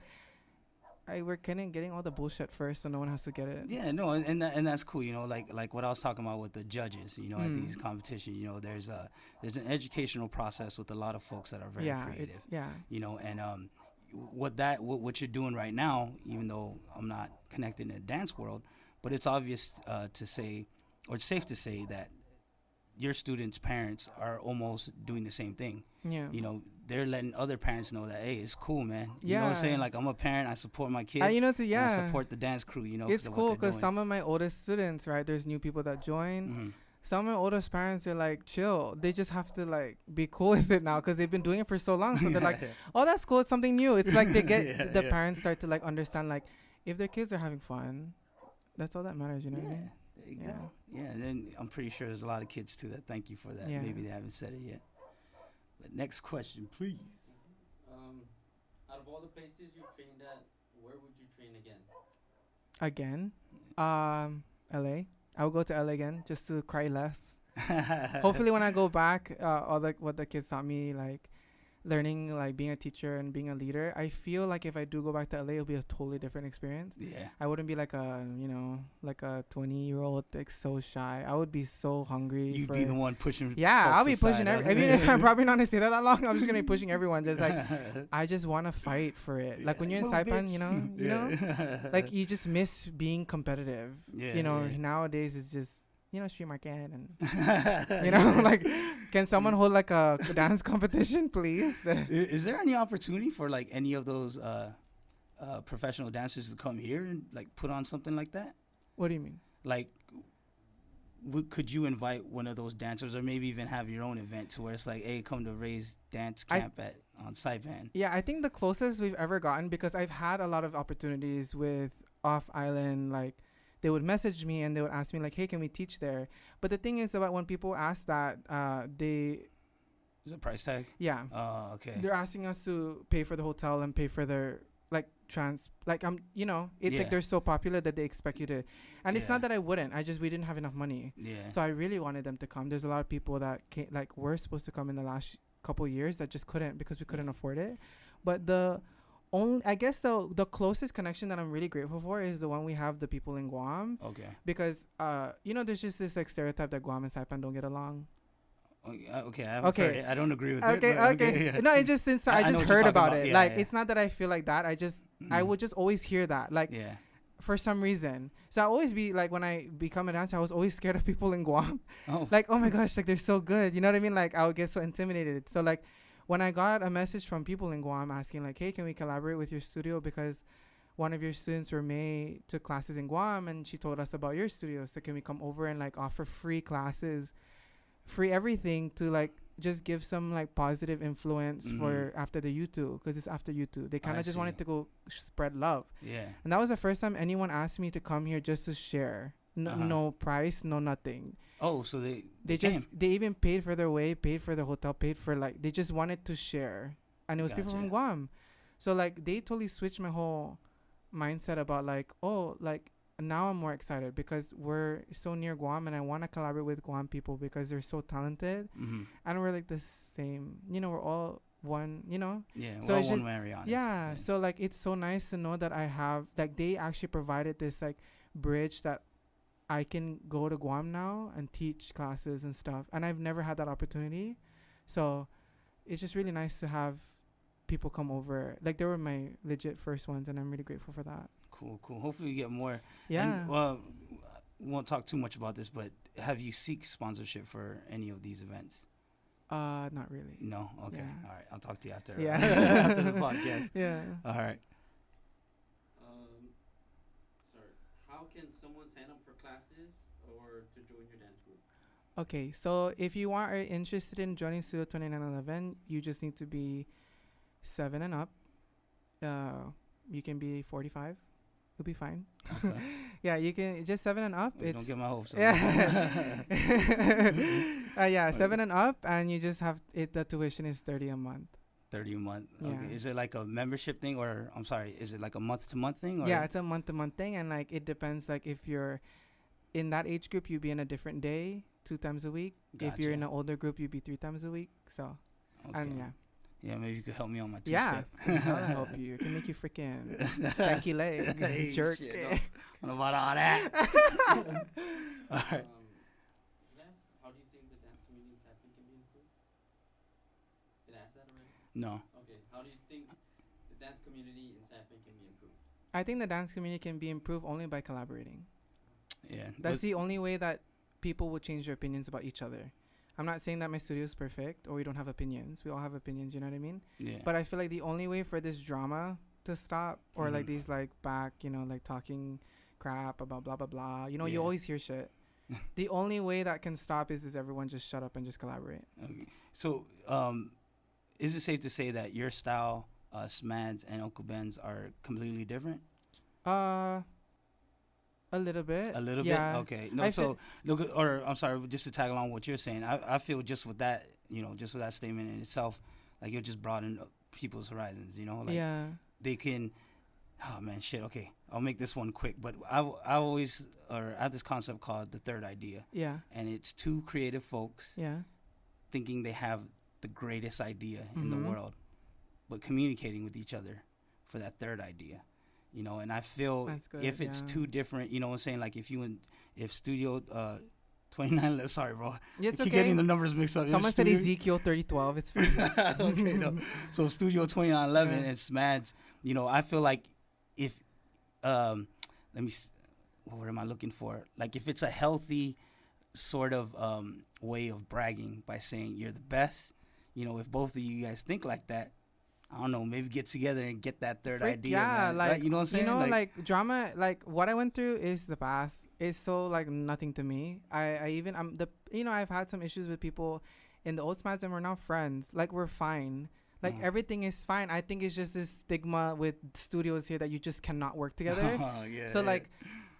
we're kind of getting all the bullshit first, so no one has to get it. Yeah, no, and that's cool. You know, like what I was talking about with the judges. You know, at these competitions, you know, there's an educational process with a lot of folks that are very creative. You know, and what you're doing right now, even though I'm not connected in the dance world, but it's obvious to say, or it's safe to say that your students' parents are almost doing the same thing. Yeah. You know, they're letting other parents know that, hey, it's cool, man. You know what I'm saying? Like, I'm a parent. I support my kid. You know, and I support the dance crew, you know. It's cool because some of my oldest students, right, there's new people that join. Some of my oldest parents are like, chill. They just have to, like, be cool with it now because they've been doing it for so long. So they're like, oh, that's cool. It's something new. It's like they get, the parents start to, like, understand, like, if their kids are having fun, that's all that matters, you know what I mean? There you go. Yeah, and then I'm pretty sure there's a lot of kids too that thank you for that. Yeah. Maybe they haven't said it yet. But next question, please. Out of all the places you've trained at, where would you train again? Again? LA. I would go to LA again just to cry less. Hopefully when I go back, all like what the kids taught me, like learning, like being a teacher and being a leader, I feel like if I do go back to LA, it'll be a totally different experience. Yeah. I wouldn't be like a, you know, like a 20-year-old, like so shy. I would be so hungry. You'd be the one pushing. Yeah, I'll be aside, pushing I mean, I'm probably not gonna stay there that long. I'm just gonna be pushing everyone. Just like, I just want to fight for it. Like when you're in Saipan, you know, like you just miss being competitive. Yeah. You know, nowadays it's just, you know, street market and you know, like, can someone hold like a dance competition, please? Is there any opportunity for like any of those professional dancers to come here and like put on something like that? What do you mean? Like, could you invite one of those dancers, or maybe even have your own event to where it's like, hey, come to Ray's dance camp on Saipan? Yeah, I think the closest we've ever gotten, because I've had a lot of opportunities with off island, like, they would message me and they would ask me like, hey, can we teach there? But the thing is about when people ask that, Is it price tag? Yeah. Oh, okay. They're asking us to pay for the hotel and pay for their like you know, it's like they're so popular that they expect you to, and it's not that I wouldn't. We didn't have enough money. Yeah. So I really wanted them to come. There's a lot of people that were supposed to come in the last couple years that just couldn't because we couldn't afford it. But I guess the closest connection that I'm really grateful for is the one we have the people in Guam. Okay. Because you know, there's just this like stereotype that Guam and Saipan don't get along. Okay, I haven't heard it. I don't agree with it. Okay. Yeah. No, it just since I just heard about it. Yeah, it's not that I feel like that. I would just always hear that. Like for some reason. So I always be like, when I become a dancer, I was always scared of people in Guam. Oh. Like, oh my gosh, like they're so good. You know what I mean? Like I would get so intimidated. So like when I got a message from people in Guam asking like, hey, can we collaborate with your studio because one of your students, May, took classes in Guam and she told us about your studio. So can we come over and like offer free classes, free everything to like just give some like positive influence for after the YouTube, because it's after YouTube. They kind of just wanted to go spread love. Yeah. And that was the first time anyone asked me to come here just to share. No price, no nothing. Oh, so they even paid for their way, paid for the hotel, paid for like, they just wanted to share. And it was people from Guam. So like they totally switched my whole mindset about like, oh, like now I'm more excited because we're so near Guam and I want to collaborate with Guam people because they're so talented. And we're like the same, we're all one, Yeah, so we're it's one Marianas. Yeah, so like it's so nice to know that I have, like, they actually provided this like bridge that I can go to Guam now and teach classes and stuff, and I've never had that opportunity. So it's just really nice to have people come over. Like, they were my legit first ones, and I'm really grateful for that. Cool. Hopefully you get more. Yeah. And, won't talk too much about this, but have you seek sponsorship for any of these events? Not really. No? Okay. Yeah. All right. I'll talk to you after. Yeah. After the podcast. Yeah. All right. Sorry. How can someone sign up for classes or to join your dance group? Okay, so if you are interested in joining Studio 2911, you just need to be 7 and up. You can be 45. You'll be fine. Okay. Yeah, you can just 7 and up. Don't get my hopes up. Yeah. 7 and up, and you just have it. The tuition is $30 a month. 30 a month. Yeah. Okay. Is it like a membership thing, or I'm sorry, is it like a month to month thing? Or? Yeah, it's a month to month thing, and like it depends. Like if you're in that age group, you'd be in a different day, 2 times a week. Gotcha. If you're in an older group, you'd be 3 times a week. So, and yeah. Yeah, maybe you could help me on my Yeah, two-step. I'll help you. Can make you freaking stanky leg, Hey, jerk. shit, no. I don't know about all that. All right. How do you think the dance community in Sapling can be improved? Did I ask that already? No. Okay. How do you think the dance community in Sapling can be improved? I think the dance community can be improved only by collaborating. Yeah. That's the only way that people will change their opinions about each other. I'm not saying that my studio is perfect or we don't have opinions. We all have opinions, you know what I mean? Yeah. But I feel like the only way for this drama to stop, or like these like back, like talking crap about blah, blah, blah. You always hear shit. The only way that can stop is everyone just shut up and just collaborate. Okay. So, is it safe to say that your style, Smads and Uncle Ben's are completely different? A little bit. A little bit? Okay. No, I'm sorry, just to tag along what you're saying, I feel just with that, just with that statement in itself, like you're just broadening people's horizons, like they can, oh man, shit, okay. I'll make this one quick, but I have this concept called the third idea. Yeah. And it's two creative folks thinking they have the greatest idea in the world, but communicating with each other for that third idea. And I feel if it's two different, what I'm saying, like if Studio 29, sorry, bro. It's I keep getting the numbers mixed up. Someone said Ezekiel 3012. It's fine. Okay, no. So Studio 2911 and Smads, I feel like if, what am I looking for? Like if it's a healthy sort of way of bragging by saying you're the best, if both of you guys think like that, I don't know, maybe get together and get that third idea. Yeah, man. Like, right? You know what I'm saying? Like drama, like what I went through is the past. It's so like nothing to me. I've had some issues with people in the old Smads and we're now friends. Like we're fine. Like everything is fine. I think it's just this stigma with studios here that you just cannot work together.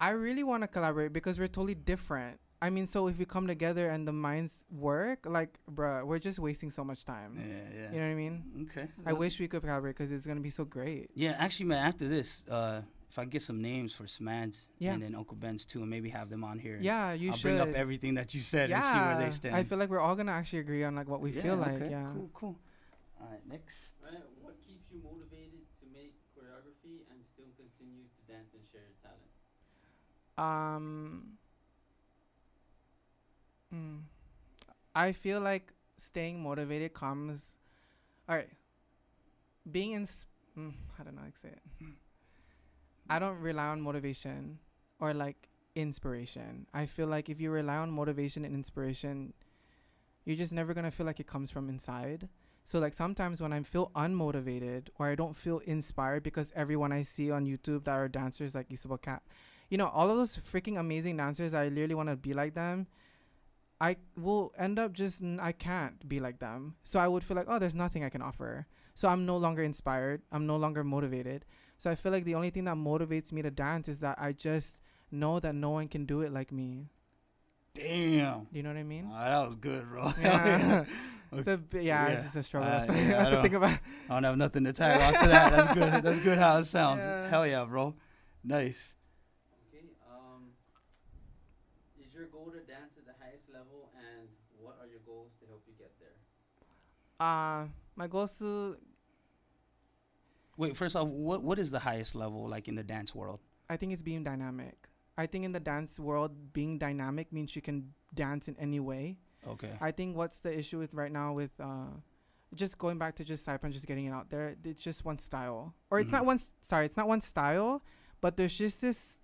I really want to collaborate because we're totally different. I mean, so if we come together and the minds work, like, bruh, we're just wasting so much time. Yeah. You know what I mean? Okay. I wish we could collaborate because it's going to be so great. Yeah, actually, man, after this, if I get some names for Smads and then Uncle Ben's too, and maybe have them on here. Yeah, I'll bring up everything that you said and see where they stand. I feel like we're all going to actually agree on, like, what we feel like. Yeah. Cool. All right, next. Right, what keeps you motivated to make choreography and still continue to dance and share your talent? I feel like staying motivated comes, being I don't know how to say it. I don't rely on motivation or like inspiration. I feel like if you rely on motivation and inspiration, you're just never going to feel like it comes from inside. So like sometimes when I feel unmotivated or I don't feel inspired because everyone I see on YouTube that are dancers like Isabel Cat, all of those freaking amazing dancers, I literally want to be like them. I will end up I can't be like them. So I would feel like, oh, there's nothing I can offer. So I'm no longer inspired. I'm no longer motivated. So I feel like the only thing that motivates me to dance is that I just know that no one can do it like me. Damn. You know what I mean? That was good, bro. Yeah. It's just a struggle. That's something I have to think about. I don't have nothing to tag on to that. That's good. That's good how it sounds. Yeah. Hell yeah, bro. Nice. Okay. Is your goal to dance at the highest level, and what are your goals to help you get there? My goals to. Wait, first off, what is the highest level like in the dance world? I think it's being dynamic. I think in the dance world, being dynamic means you can dance in any way. Okay. I think what's the issue with right now with just going back to just Saipan, just getting it out there. It's just one style, or it's not one. Sorry, it's not one style, but there's just this.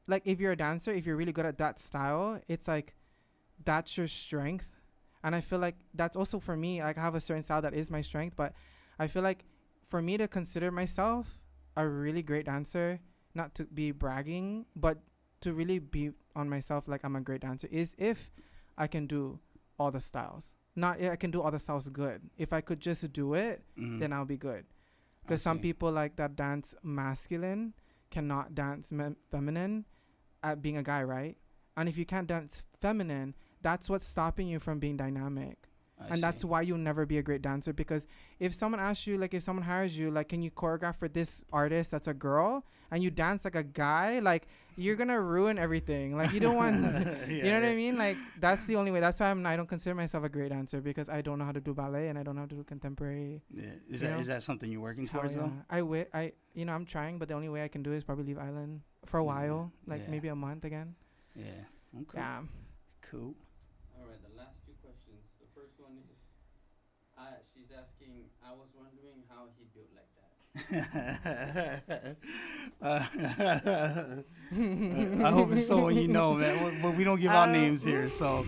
Like, if you're a dancer, if you're really good at that style, it's like that's your strength, and I feel like that's also for me. Like, I have a certain style that is my strength, but I feel like for me to consider myself a really great dancer, not to be bragging, but to really be on myself like I'm a great dancer, is if I can do all the styles. Not I can do all the styles good. If I could just do it, then I'll be good. Because some people like that dance masculine cannot dance feminine at being a guy, right? And if you can't dance feminine, that's what's stopping you from being dynamic. And that's why you'll never be a great dancer. Because if someone asks you, like, if someone hires you, like, can you choreograph for this artist that's a girl, and you dance like a guy, like, you're gonna ruin everything. Like, you don't want you know what I mean? Like, that's the only way. That's why I don't consider myself a great dancer, because I don't know how to do ballet and I don't know how to do contemporary. Is that something you're working towards though? I'm trying, but the only way I can do it is probably leave Island for a while, like maybe a month again. Yeah. Okay. Yeah. Cool. All right, the last two questions. The first one is, she's asking, I was wondering how he built like that. I hope it's someone you know, man. But we don't give out names here, so.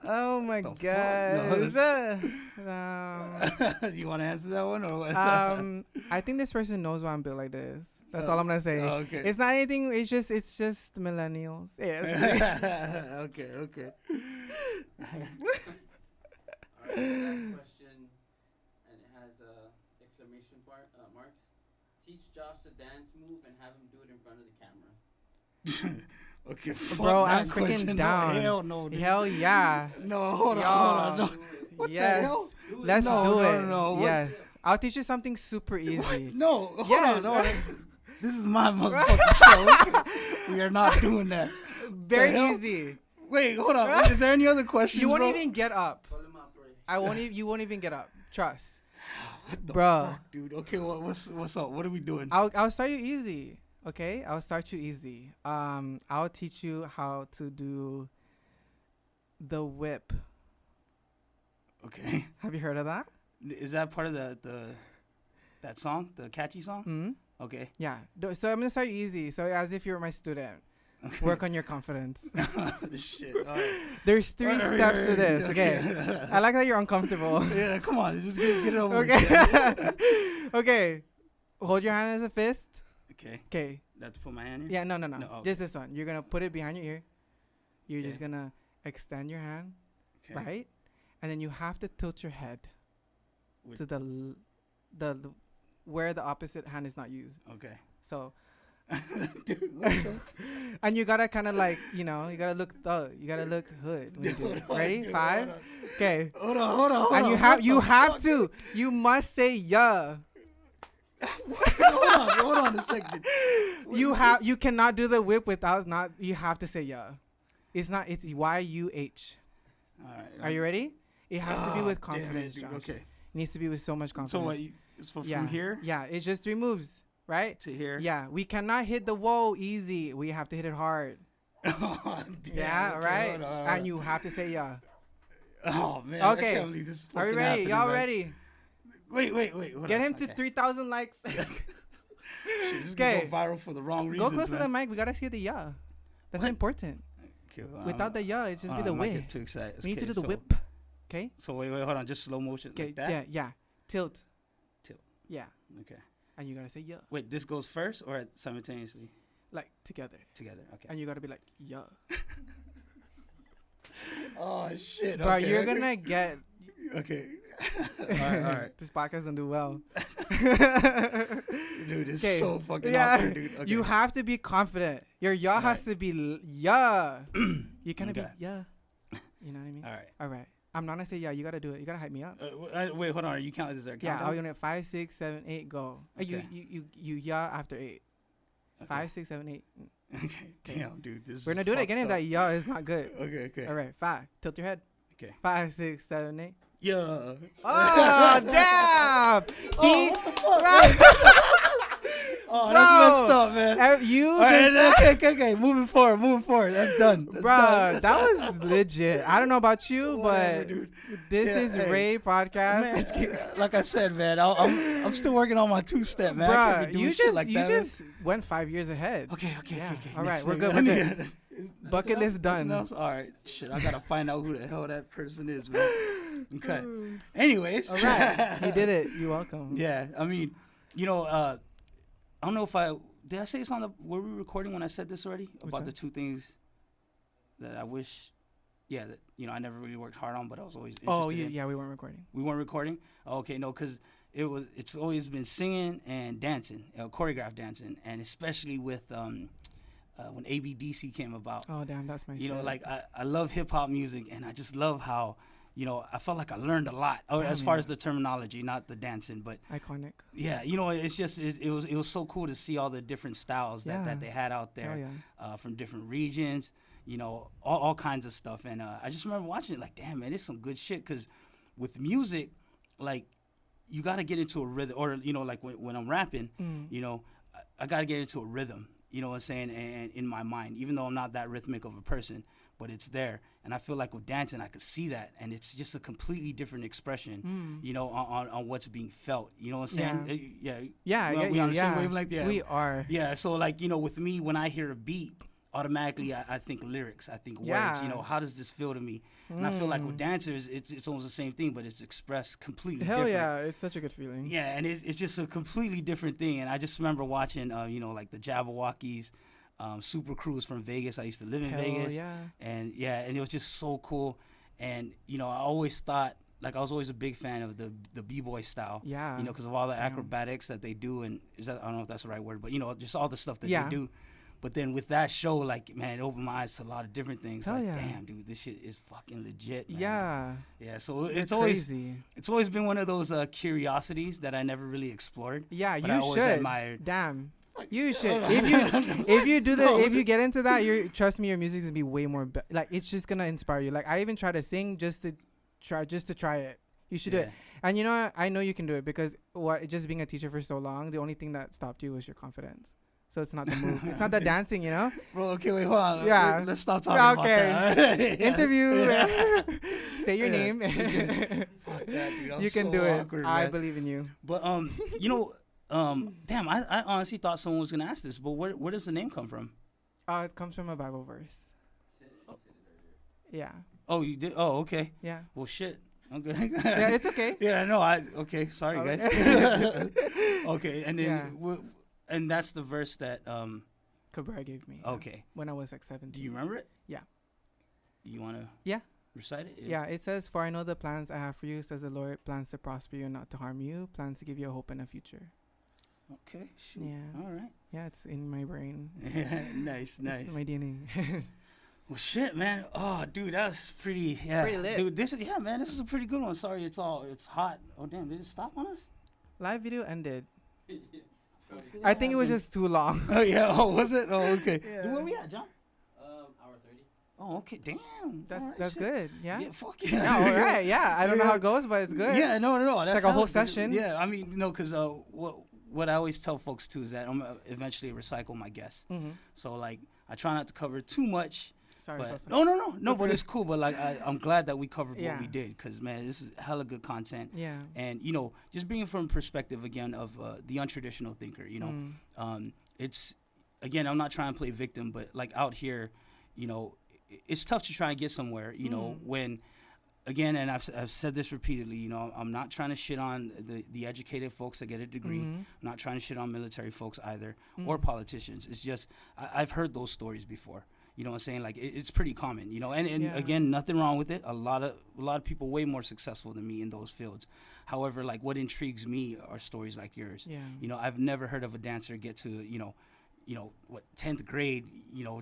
Oh my gosh. You want to answer that one or what? I think this person knows why I'm built like this. That's all I'm gonna say. Okay. It's not anything. It's just millennials. Yeah. Okay. Alright, last question, and it has exclamation marks. Teach Josh a dance move and have him do it in front of the camera. Okay, bro, I'm that freaking question. down. No, hell no, dude. Hell yeah. No, hold on. No. What the hell? Let's do it. No. Yes. I'll teach you something super easy. What? No, hold on. This is my motherfucking show. We are not doing that. Very easy. Wait, hold on. Is there any other questions? You won't even get up. Call him out, bro. You won't even get up. Trust. What the Bruh. fuck, dude? Okay, what's up? What are we doing? I'll start you easy. Okay? I'll start you easy. I'll teach you how to do the whip. Okay. Have you heard of that? Is that part of that song? The catchy song? Mm-hmm. Okay. Yeah. So I'm going to start you easy. So as if you're my student. Work on your confidence. Shit. All right. There's 3 steps to this. Okay. I like that you're uncomfortable. Yeah, come on. Just get it over with. Okay. Okay. Hold your hand as a fist. Okay. Okay. Have to put my hand here? Yeah, no. okay. Just this one. You're going to put it behind your ear. You're just going to extend your hand. Okay. Right? And then you have to tilt your head to the where the opposite hand is not used. Okay. So Dude, what the and you gotta kind of like, you gotta look hood when you do it. Ready? 5. Okay. Hold on. And you must say yeah. Hold on a second. You cannot do the whip without you have to say yeah. It's YUH. All right. Are you ready? It has to be with confidence, dude. Josh. Okay. It needs to be with so much confidence. So what? It's from here? Yeah, it's just 3 moves, right? To here? Yeah, we cannot hit the whoa easy. We have to hit it hard. Oh, damn. Yeah, Okay, right? hold on. And you have to say yeah. Oh, man. Okay. I can't believe this is Are we fucking ready? happening, Y'all man. ready? Wait. Hold Get on. him to Okay. 3,000 likes. Shit, this is going to go viral for the wrong reasons, Go close to the man. mic. We got to see the yeah. That's What? important. Okay, well, Without the yeah, it's just be the I might whip. get too excited. We need to Okay, do the so- whip. Okay? So wait, hold on. Just slow motion Okay, like that? yeah. Tilt. Tilt. Yeah. Okay. And you got to say yeah. Wait, this goes first or simultaneously? like together, Okay. and you gotta be like, yeah. Oh shit! Bro, you're gonna get. Okay. All right. This podcast doesn't do well. Dude, it's so fucking yeah. awkward, dude. Okay. You have to be confident. Your yeah has to be yeah. You cannot be yeah. You know what I mean? All right. I'm not gonna say yeah. You gotta do it. You gotta hype me up. Wait, hold on. Are you counting? Is there a Yeah, countdown? I'll unit 5, 6, 7, 8, go. Okay. You yeah after 8. Okay. 5, 6, 7, 8. Okay. Damn, dude. We're gonna do it again if that yeah is not good. Okay. All right. 5. Tilt your head. Okay. 5, 6, 7, 8. Yeah. Oh damn! See, Oh, that's messed up, man. You All right, okay. Moving forward. That's done. That's bro, done. that was legit. I don't know about you, Whatever, but dude. this is Ray podcast. Man, like I said, man, I'm still working on my 2-step, man. I can't be Bro, doing shit like that, just went 5 years ahead. Okay. Yeah. All Next right, we're thing. good. Bucket list done. All right. Shit, I gotta find out who the hell that person is, man. Okay. Anyways. All right, you did it. You're welcome. Yeah, I mean, I don't know if did I say it's on the. Were we recording when I said this already about the 2 things that I wish? Yeah, that I never really worked hard on, but I was always interested in. Yeah, we weren't recording. We weren't recording. Oh, okay, no, because it's always been singing and dancing, choreographed dancing, and especially with when ABDC came about. Oh damn, that's my. You know, like I love hip hop music, and I just love how. I felt like I learned a lot as far as the terminology, not the dancing, but iconic. Yeah, it's just it was so cool to see all the different styles that they had out there from different regions, all kinds of stuff. And I just remember watching it like, damn, man, it's some good shit. Because with music, like you got to get into a rhythm, or like when I'm rapping, I got to get into a rhythm. You know what I'm saying? And in my mind, even though I'm not that rhythmic of a person, but it's there. And I feel like with dancing, I could see that. And it's just a completely different expression, on what's being felt. You know what I'm saying? Yeah. We on the same wavelength? Yeah. We are. Yeah, so like, with me, when I hear a beat, automatically I think lyrics, I think words, how does this feel to me? And I feel like with dancers, it's almost the same thing, but it's expressed completely different. Yeah, it's such a good feeling. Yeah, and it's just a completely different thing. And I just remember watching, like the Jabberwockies, Super Cruise from Vegas. I used to live in Vegas. Yeah. And it was just so cool. And, I always thought, like I was always a big fan of the B-boy style. Yeah. Because of all the acrobatics that they do. And I don't know if that's the right word, but, just all the stuff that they do. But then with that show, like, man, it opened my eyes to a lot of different things. Damn, dude, this shit is fucking legit, man. Yeah. Yeah, so it's always been one of those curiosities that I never really explored. Yeah, but you I always should. admired. Damn. You should. If you get into that, trust me, your music is gonna be way more like it's just gonna inspire you. Like I even try to sing just to try it. You should do it. And you know what? I know you can do it because just being a teacher for so long, the only thing that stopped you was your confidence. So it's not the move. It's not the dancing, Bro, okay, wait, hold on. Yeah. Let's stop talking about that. Interview. Say your name. Fuck that, dude. You can so do it. awkward, I man. believe in you. But damn, I honestly thought someone was gonna ask this, but where does the name come from? It comes from a Bible verse. Yeah. Oh, you did? Oh, okay. Yeah. Well, shit. Okay. Yeah, it's okay. Yeah, no, okay. Sorry, guys. Okay, and then and that's the verse that Cabrera gave me. Okay. When I was like 17. Do you remember it? Yeah. You wanna? Yeah. Recite it? Yeah, it says, "For I know the plans I have for you, says the Lord, plans to prosper you and not to harm you, plans to give you a hope and a future." Okay, shoot. Yeah. All right. Yeah, it's in my brain. Yeah, nice. It's my DNA. Well, shit, man. Oh, dude, that's pretty. Yeah, pretty lit. Dude, this is a pretty good one. Sorry, it's hot. Oh, damn, did it stop on us? Live video ended. I think it was just too long. Oh yeah. Oh, was it? Oh, okay. Yeah. Where we at, John? Hour 30. Oh, okay. Damn. That's shit. good. Yeah. Yeah. Fuck yeah. Yeah, all right. Yeah. I don't know how it goes, but it's good. Yeah. No. That's like a whole good. session. Yeah. I mean, because what I always tell folks too is that I'm gonna eventually recycle my guests. Mm-hmm. So like, I try not to cover too much. Sorry. But no. But it's cool. But like, I'm glad that we covered what we did, because man, this is hella good content. Yeah. And just bringing from perspective again of the untraditional thinker. It's again, I'm not trying to play victim, but like out here, it's tough to try and get somewhere. When again, and I've said this repeatedly, I'm not trying to shit on the educated folks that get a degree. Mm-hmm. I'm not trying to shit on military folks either, Mm. or politicians. It's just I've heard those stories before. You know what I'm saying? Like it's pretty common. And Yeah. again, nothing wrong with it. A lot of people way more successful than me in those fields. However, like what intrigues me are stories like yours. Yeah. I've never heard of a dancer get to what 10th grade,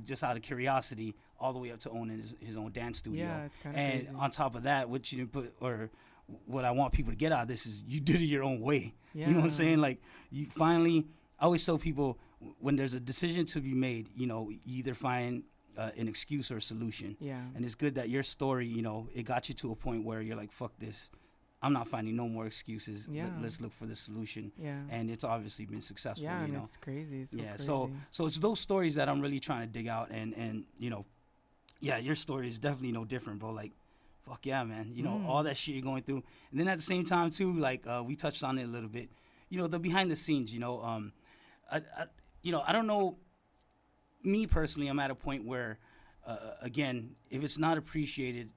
just out of curiosity, all the way up to owning his own dance studio. Yeah, it's kind of And crazy. on top of that, what you didn't put, or what I want people to get out of this is you did it your own way. Yeah. You know what I'm saying? Like you finally, I always tell people when there's a decision to be made, you either find an excuse or a solution. Yeah. And it's good that your story, it got you to a point where you're like, fuck this. I'm not finding no more excuses. Yeah. Let's look for the solution. Yeah. And it's obviously been successful. Yeah, and it's crazy. It's so Yeah, crazy. so it's those stories that I'm really trying to dig out, and yeah, your story is definitely no different, bro. Like, fuck yeah, man. All that shit you're going through, and then at the same time too, like we touched on it a little bit. The behind the scenes. I don't know. Me personally, I'm at a point where, again, if it's not appreciated,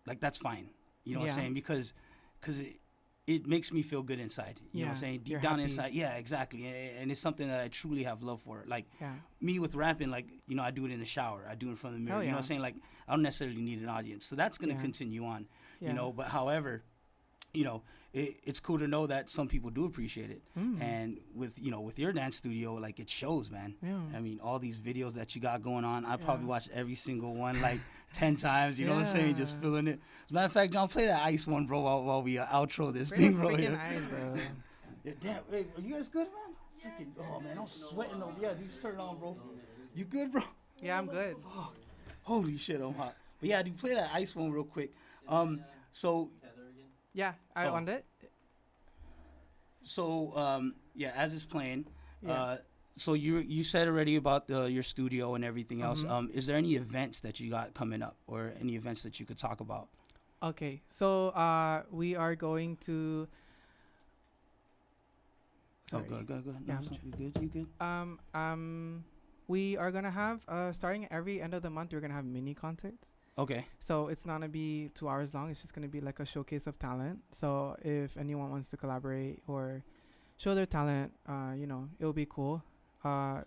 like that's fine. You know what I'm Yeah. saying? Because it makes me feel good inside. You know what I'm Yeah, saying? Deep you're down happy. inside. Yeah, exactly. And it's something that I truly have love for. Like Yeah. me with rapping, like, I do it in the shower. I do it in front of the mirror. Hell You know yeah. what I'm saying? Like, I don't necessarily need an audience. So that's going to Yeah. continue on, Yeah. But however, it's cool to know that some people do appreciate it. Mm. And with your dance studio, like it shows, man. Yeah. I mean, all these videos that you got going on, I probably Yeah. watched every single one like 10 times, you know what I'm saying? Just Yeah. feeling it. As a matter of fact, John, play that ice one, bro, while we outro this Bring thing, the bro. freaking Yeah. eyes, bro. Yeah, damn, hey, are you guys good, man? Freaking, oh, man, I'm sweating over. Yeah, dude, just turn it on, bro. You good, bro? Yeah, I'm good. Fuck. Holy shit, I'm hot. But yeah, dude, play that ice one real quick. So, Tether again? Yeah, I Oh. on it. yeah, as it's playing, Yeah. so you said already about your studio and everything else. Mhm. Is there any events that you got coming up, or any events that you could talk about? Okay, so we are going to. Oh, Sorry. good. No, Yeah, I'm so you good? We are gonna have starting every end of the month. We're gonna have mini concerts. Okay. So it's not gonna be 2 hours long. It's just gonna be like a showcase of talent. So if anyone wants to collaborate or show their talent, it'll be cool.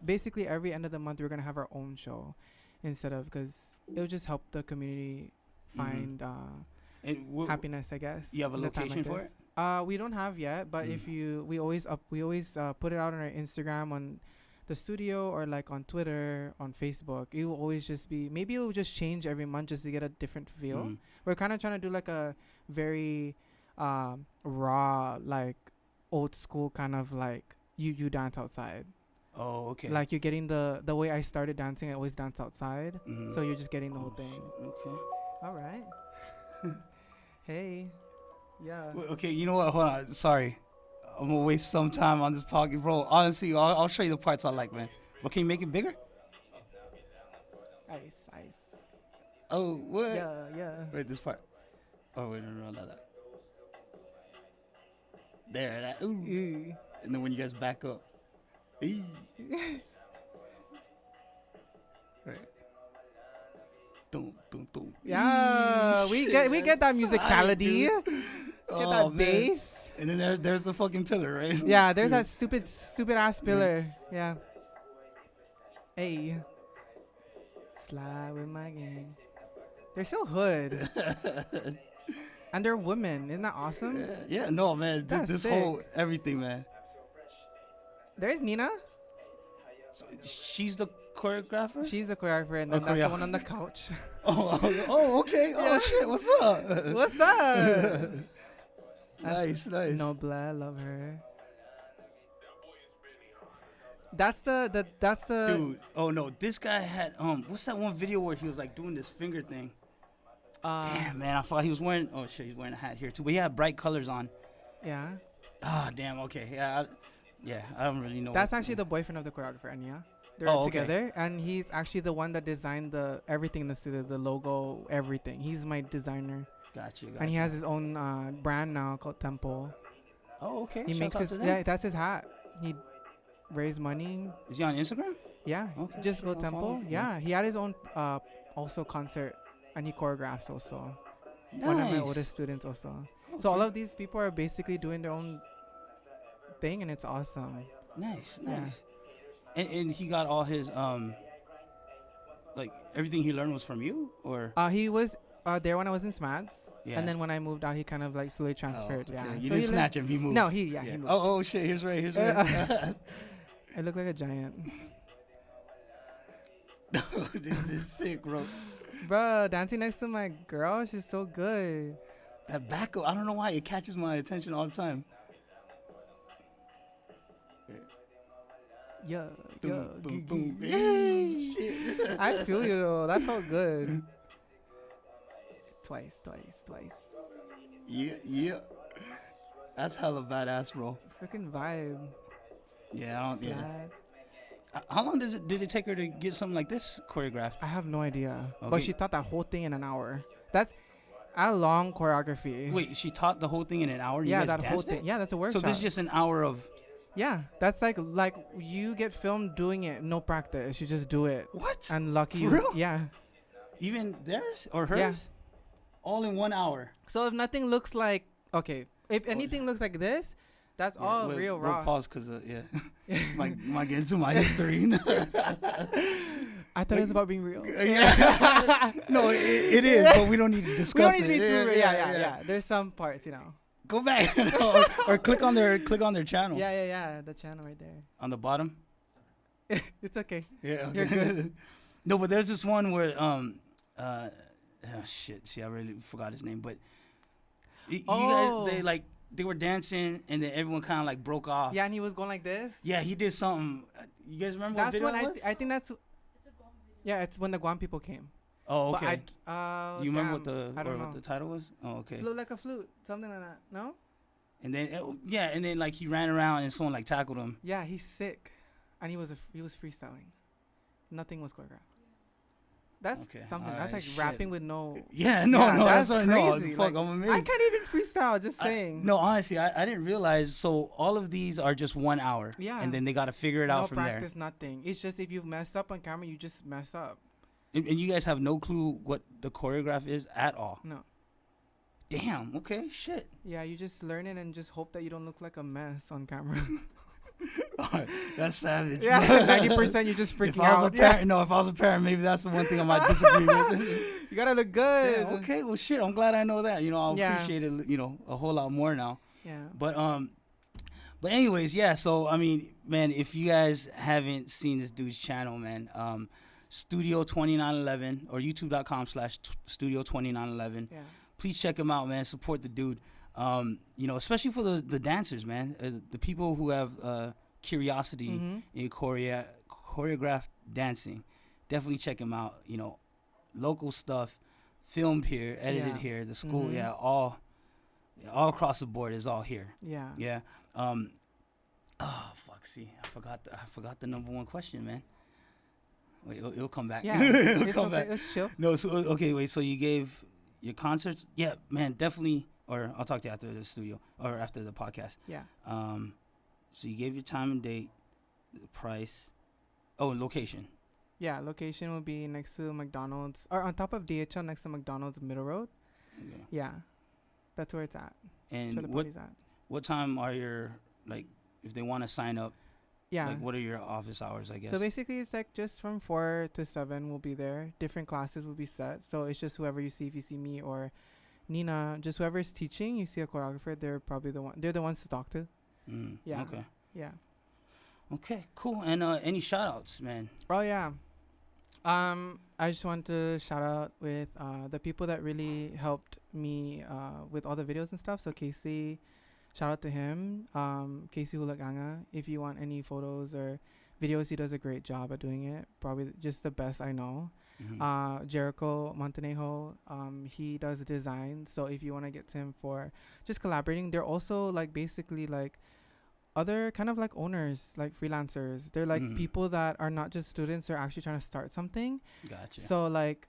Basically every end of the month we're gonna have our own show, instead of, because it'll just help the community find And happiness, I guess. You have a in a time location like for this. We don't have yet, but if we always put it out on our Instagram, on the studio, or like on Twitter, on Facebook. It will always just be, maybe it will just change every month just to get a different feel. We're kind of trying to do like a very raw, like old school kind of like you dance outside. Oh, okay. Like you're getting the way I started dancing. I always dance outside, Mhm. so you're just getting the whole thing. shit, okay. All right. Hey. Yeah. Wait, okay, you know what? Hold on. Sorry. I'm gonna waste some time on this podcast, bro. Honestly, I'll show you the parts I like, man. But can you make it bigger? Ice. Oh, what? Yeah. Wait, this part. Oh, wait, no, not that. There, that. Ooh. Ooh. And then when you guys back up. Eee. Right. Dum, dum, dum. Yeah, we Shit, get that that's tight, musicality. dude. Get Oh, that man. bass. And then there's the fucking pillar, right? Yeah, there's that stupid ass pillar. Yeah. Hey. Slide with my gang. They're so hood. And they're women. Isn't that awesome? Yeah, no, man. That's This sick. whole everything, man. There's Nina. So she's the choreographer? She's the choreographer, and Oh, then that's the choreographer. one on the couch. oh, okay. Oh, Yeah. shit. What's up? What's up? Nice. No blood, love her. That's the Dude, oh no, this guy had what's that one video where he was like doing this finger thing? Damn, man, I thought he was wearing. Oh shit, he's wearing a hat here too. But he had bright colors on. yeah. Ah, damn. Okay, yeah, I don't really know. That's actually the boyfriend of the choreographer, Anya. They're Oh, okay. together, and he's actually the one that designed the everything in the studio, the logo, everything. He's my designer, Got you. and he has his own brand now called Temple. Oh, okay. He Shout makes out his to them. yeah, that's his hat. He raised money. Is he on Instagram? Yeah, Okay, just sure, go I'll follow Temple. him. Yeah, he had his own also concert, and he choreographs also. One of my Nice. oldest students also. Okay. So all of these people are basically doing their own thing, and it's awesome. Nice, Yeah. nice. And he got all his like everything he learned was from you, or He was there when I was in SMADS, yeah. and then when I moved out, he kind of like slowly transferred. Oh, Yeah. okay. You So didn't he snatch him. He moved. No, he moved. Oh shit. Here's right. Here's right. I look like a giant. This is sick, bro. Bro, dancing next to my girl, she's so good. That back, I don't know why it catches my attention all the time. Yeah, Dum, yeah. dum, dum. Hey, shit. I feel you though. That felt good. Twice. Yeah. That's hella badass, bro. Freaking vibe. Yeah, I don't. Yeah. Slide. How long did it take her to get something like this choreographed? I have no idea. Okay. But she taught that whole thing in an hour. That's a long choreography. Wait, she taught the whole thing in an hour? Yeah, you guys that whole danced thing. it? Yeah, that's a So workshop. this is just an hour of Yeah, that's like you get filmed doing it, no practice. You just do it. what? And lucky For real? Yeah. Even theirs or hers? Yeah. All in 1 hour. So if nothing looks like if anything looks like this, that's all wait, real we'll raw. pause because might get into my history. I thought it was about being real. Yeah. No, it is, but we don't need to We discuss don't need to be it. too real. Yeah. There's some parts, Go back or click on their channel. Yeah. The channel right there. On the bottom. It's okay. Yeah. You're good. No, but there's this one where shit. See, I really forgot his name, but you guys they were dancing and then everyone kind of like broke off. Yeah, and he was going like this. Yeah, he did something. You guys remember That's what video when it was? I think that's. Yeah, it's when the Guam people came. Oh, okay. But you remember what I don't know. what the title was? Oh, okay. Flute like a flute, something like that. No? And then like he ran around and someone like tackled him. Yeah, he's sick, and he was freestyling. Nothing was choreographed. That's Okay, something. alright, That's like shit. rapping with no. Yeah, no, that's right. No, crazy. fuck, Like, I'm amazed. I can't even freestyle. Just saying. No, honestly, I didn't realize. So all of these are just 1 hour. Yeah. And then they got to figure it out no from practice, nothing. It's just if you mess up on camera, you just mess up. there. And you guys have no clue what the choreograph is at all. No. Damn. Okay. Shit. Yeah, you just learn it and just hope that you don't look like a mess on camera. That's savage. Yeah, 90% you're just freaking If I was out. a parent, no, if I was a parent, maybe that's the one thing I might disagree with. You gotta look good. Yeah, okay. Well, shit. I'm glad I know that. I'll Yeah. appreciate it. A whole lot more now. Yeah. But anyways, yeah. So I mean, man, if you guys haven't seen this dude's channel, man, Studio 2911 or YouTube.com/Studio 2911. Yeah. Please check him out, man. Support the dude. Especially for the dancers, man. The people who have curiosity Mhm. in choreographed dancing. Definitely check him out. Local stuff, filmed here, edited Yeah. here. The school, Mhm. all across the board is all here. Yeah. Yeah. Oh fuck. See, I forgot the number one question, man. Wait, it'll come back. Yeah. It'll It's come okay. back. It's chill. No, so okay, wait. So you gave your concerts? Yeah, man, definitely. Or I'll talk to you after the studio or after the podcast. Yeah. So you gave your time and date, the price, and location. Yeah. Location will be next to McDonald's or on top of DHL next to McDonald's Middle Road. Okay. Yeah. That's where it's at. That's where And the party's at. what time are your if they want to sign up? Yeah. Like what are your office hours? I guess. So basically, it's like just from 4 to 7 we'll be there. Different classes will be set. So it's just whoever you see. If you see me or Nina, just whoever is teaching, you see a choreographer. They're probably they're the ones to talk to. Yeah. Okay. Yeah. Okay. Cool. And any shout outs, man? Oh yeah. I just want to shout out with the people that really helped me with all the videos and stuff. So Casey, shout out to him. Casey Hulaganga. If you want any photos or videos, he does a great job at doing it. Probably just the best I know. Mhm. Jericho Montanejo, he does design. So if you want to get to him for just collaborating, they're also like basically like other kind of like owners, like freelancers. They're like Mhm. people that are not just students, they're actually trying to start something. Gotcha. So like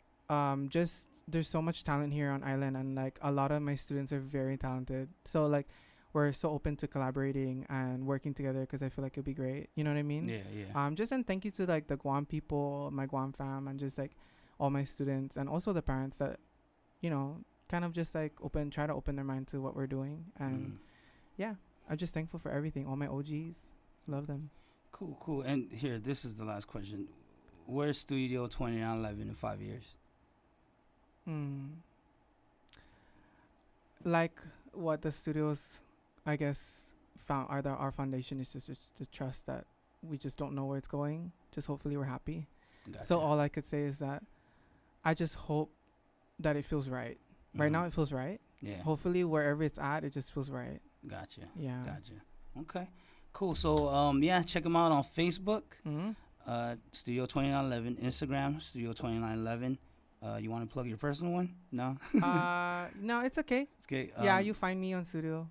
just there's so much talent here on island, and like a lot of my students are very talented. So like we're so open to collaborating and working together because I feel like it'd be great. You know what I mean? Yeah. Just and thank you to like the Guam people, my Guam fam, and just like all my students, and also the parents that, kind of just like try to open their mind to what we're doing. And yeah, I'm just thankful for everything. All my OGs, love them. Cool. And here, this is the last question. Where's Studio 2911 in 5 years? Like what the studios, I guess, our foundation is just to trust that we just don't know where it's going. Just hopefully we're happy. Gotcha. So all I could say is that I just hope that it feels right. Right now it feels right. Yeah. Hopefully wherever it's at, it just feels right. Gotcha. Yeah. Gotcha. Okay. Cool. So yeah, check them out on Facebook. Studio 2911. Instagram Studio 2911. You want to plug your personal one? No. No, it's okay. It's okay. Yeah, you find me on Studio.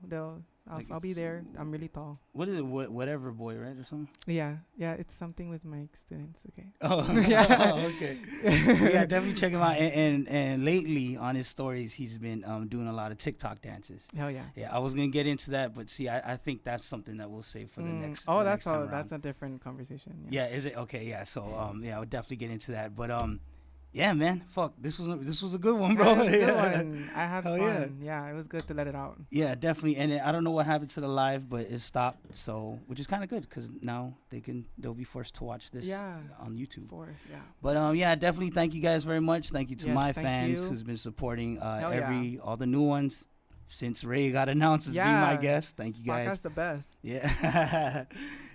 I'll be there. I'm really tall. What is it? Whatever boy, right, or something? Yeah, it's something with my students. Okay. Oh, yeah. Okay. Yeah, definitely check him out. And lately on his stories, he's been doing a lot of TikTok dances. Hell yeah. Yeah, I was gonna get into that, but see, I think that's something that we'll save for the next. Oh, the that's next time that's around. a different conversation. Yeah, is it okay? Yeah, so yeah, I'll definitely get into that. But yeah, man, fuck, this was a good one, bro. Yeah, it was a good Yeah. one. I had Hell fun. Yeah, it was good to let it out. Yeah, definitely. And I don't know what happened to the live, but it stopped. So, which is kind of good because now they'll be forced to watch this on YouTube. Yeah. But yeah, definitely thank you guys very much. Thank you to my thank fans you. who's been supporting all the new ones since Ray got announced as being my guest. Thank you guys. That's the best. Yeah.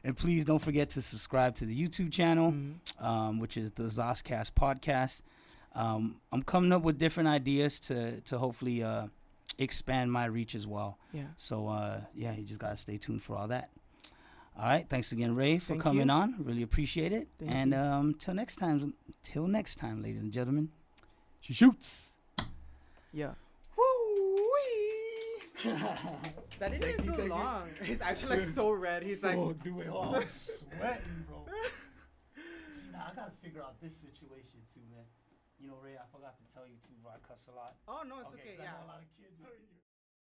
And please don't forget to subscribe to the YouTube channel, which is the ZosCast podcast. I'm coming up with different ideas to hopefully expand my reach as well. Yeah. So yeah, you just gotta stay tuned for all that. All right, thanks again, Ray, for Thank coming you. on. Really appreciate it. Thank and you. till next time, ladies and gentlemen. She shoots. Yeah. Woo-wee. That didn't even feel long. He's actually like so red. He's like, do it all. I'm sweating, bro. See, now I gotta figure out this situation too, man. You know, Ray, I forgot to tell you too, bro. I cuss a lot. oh no, it's okay. 'cause I Yeah. know a lot of kids are here.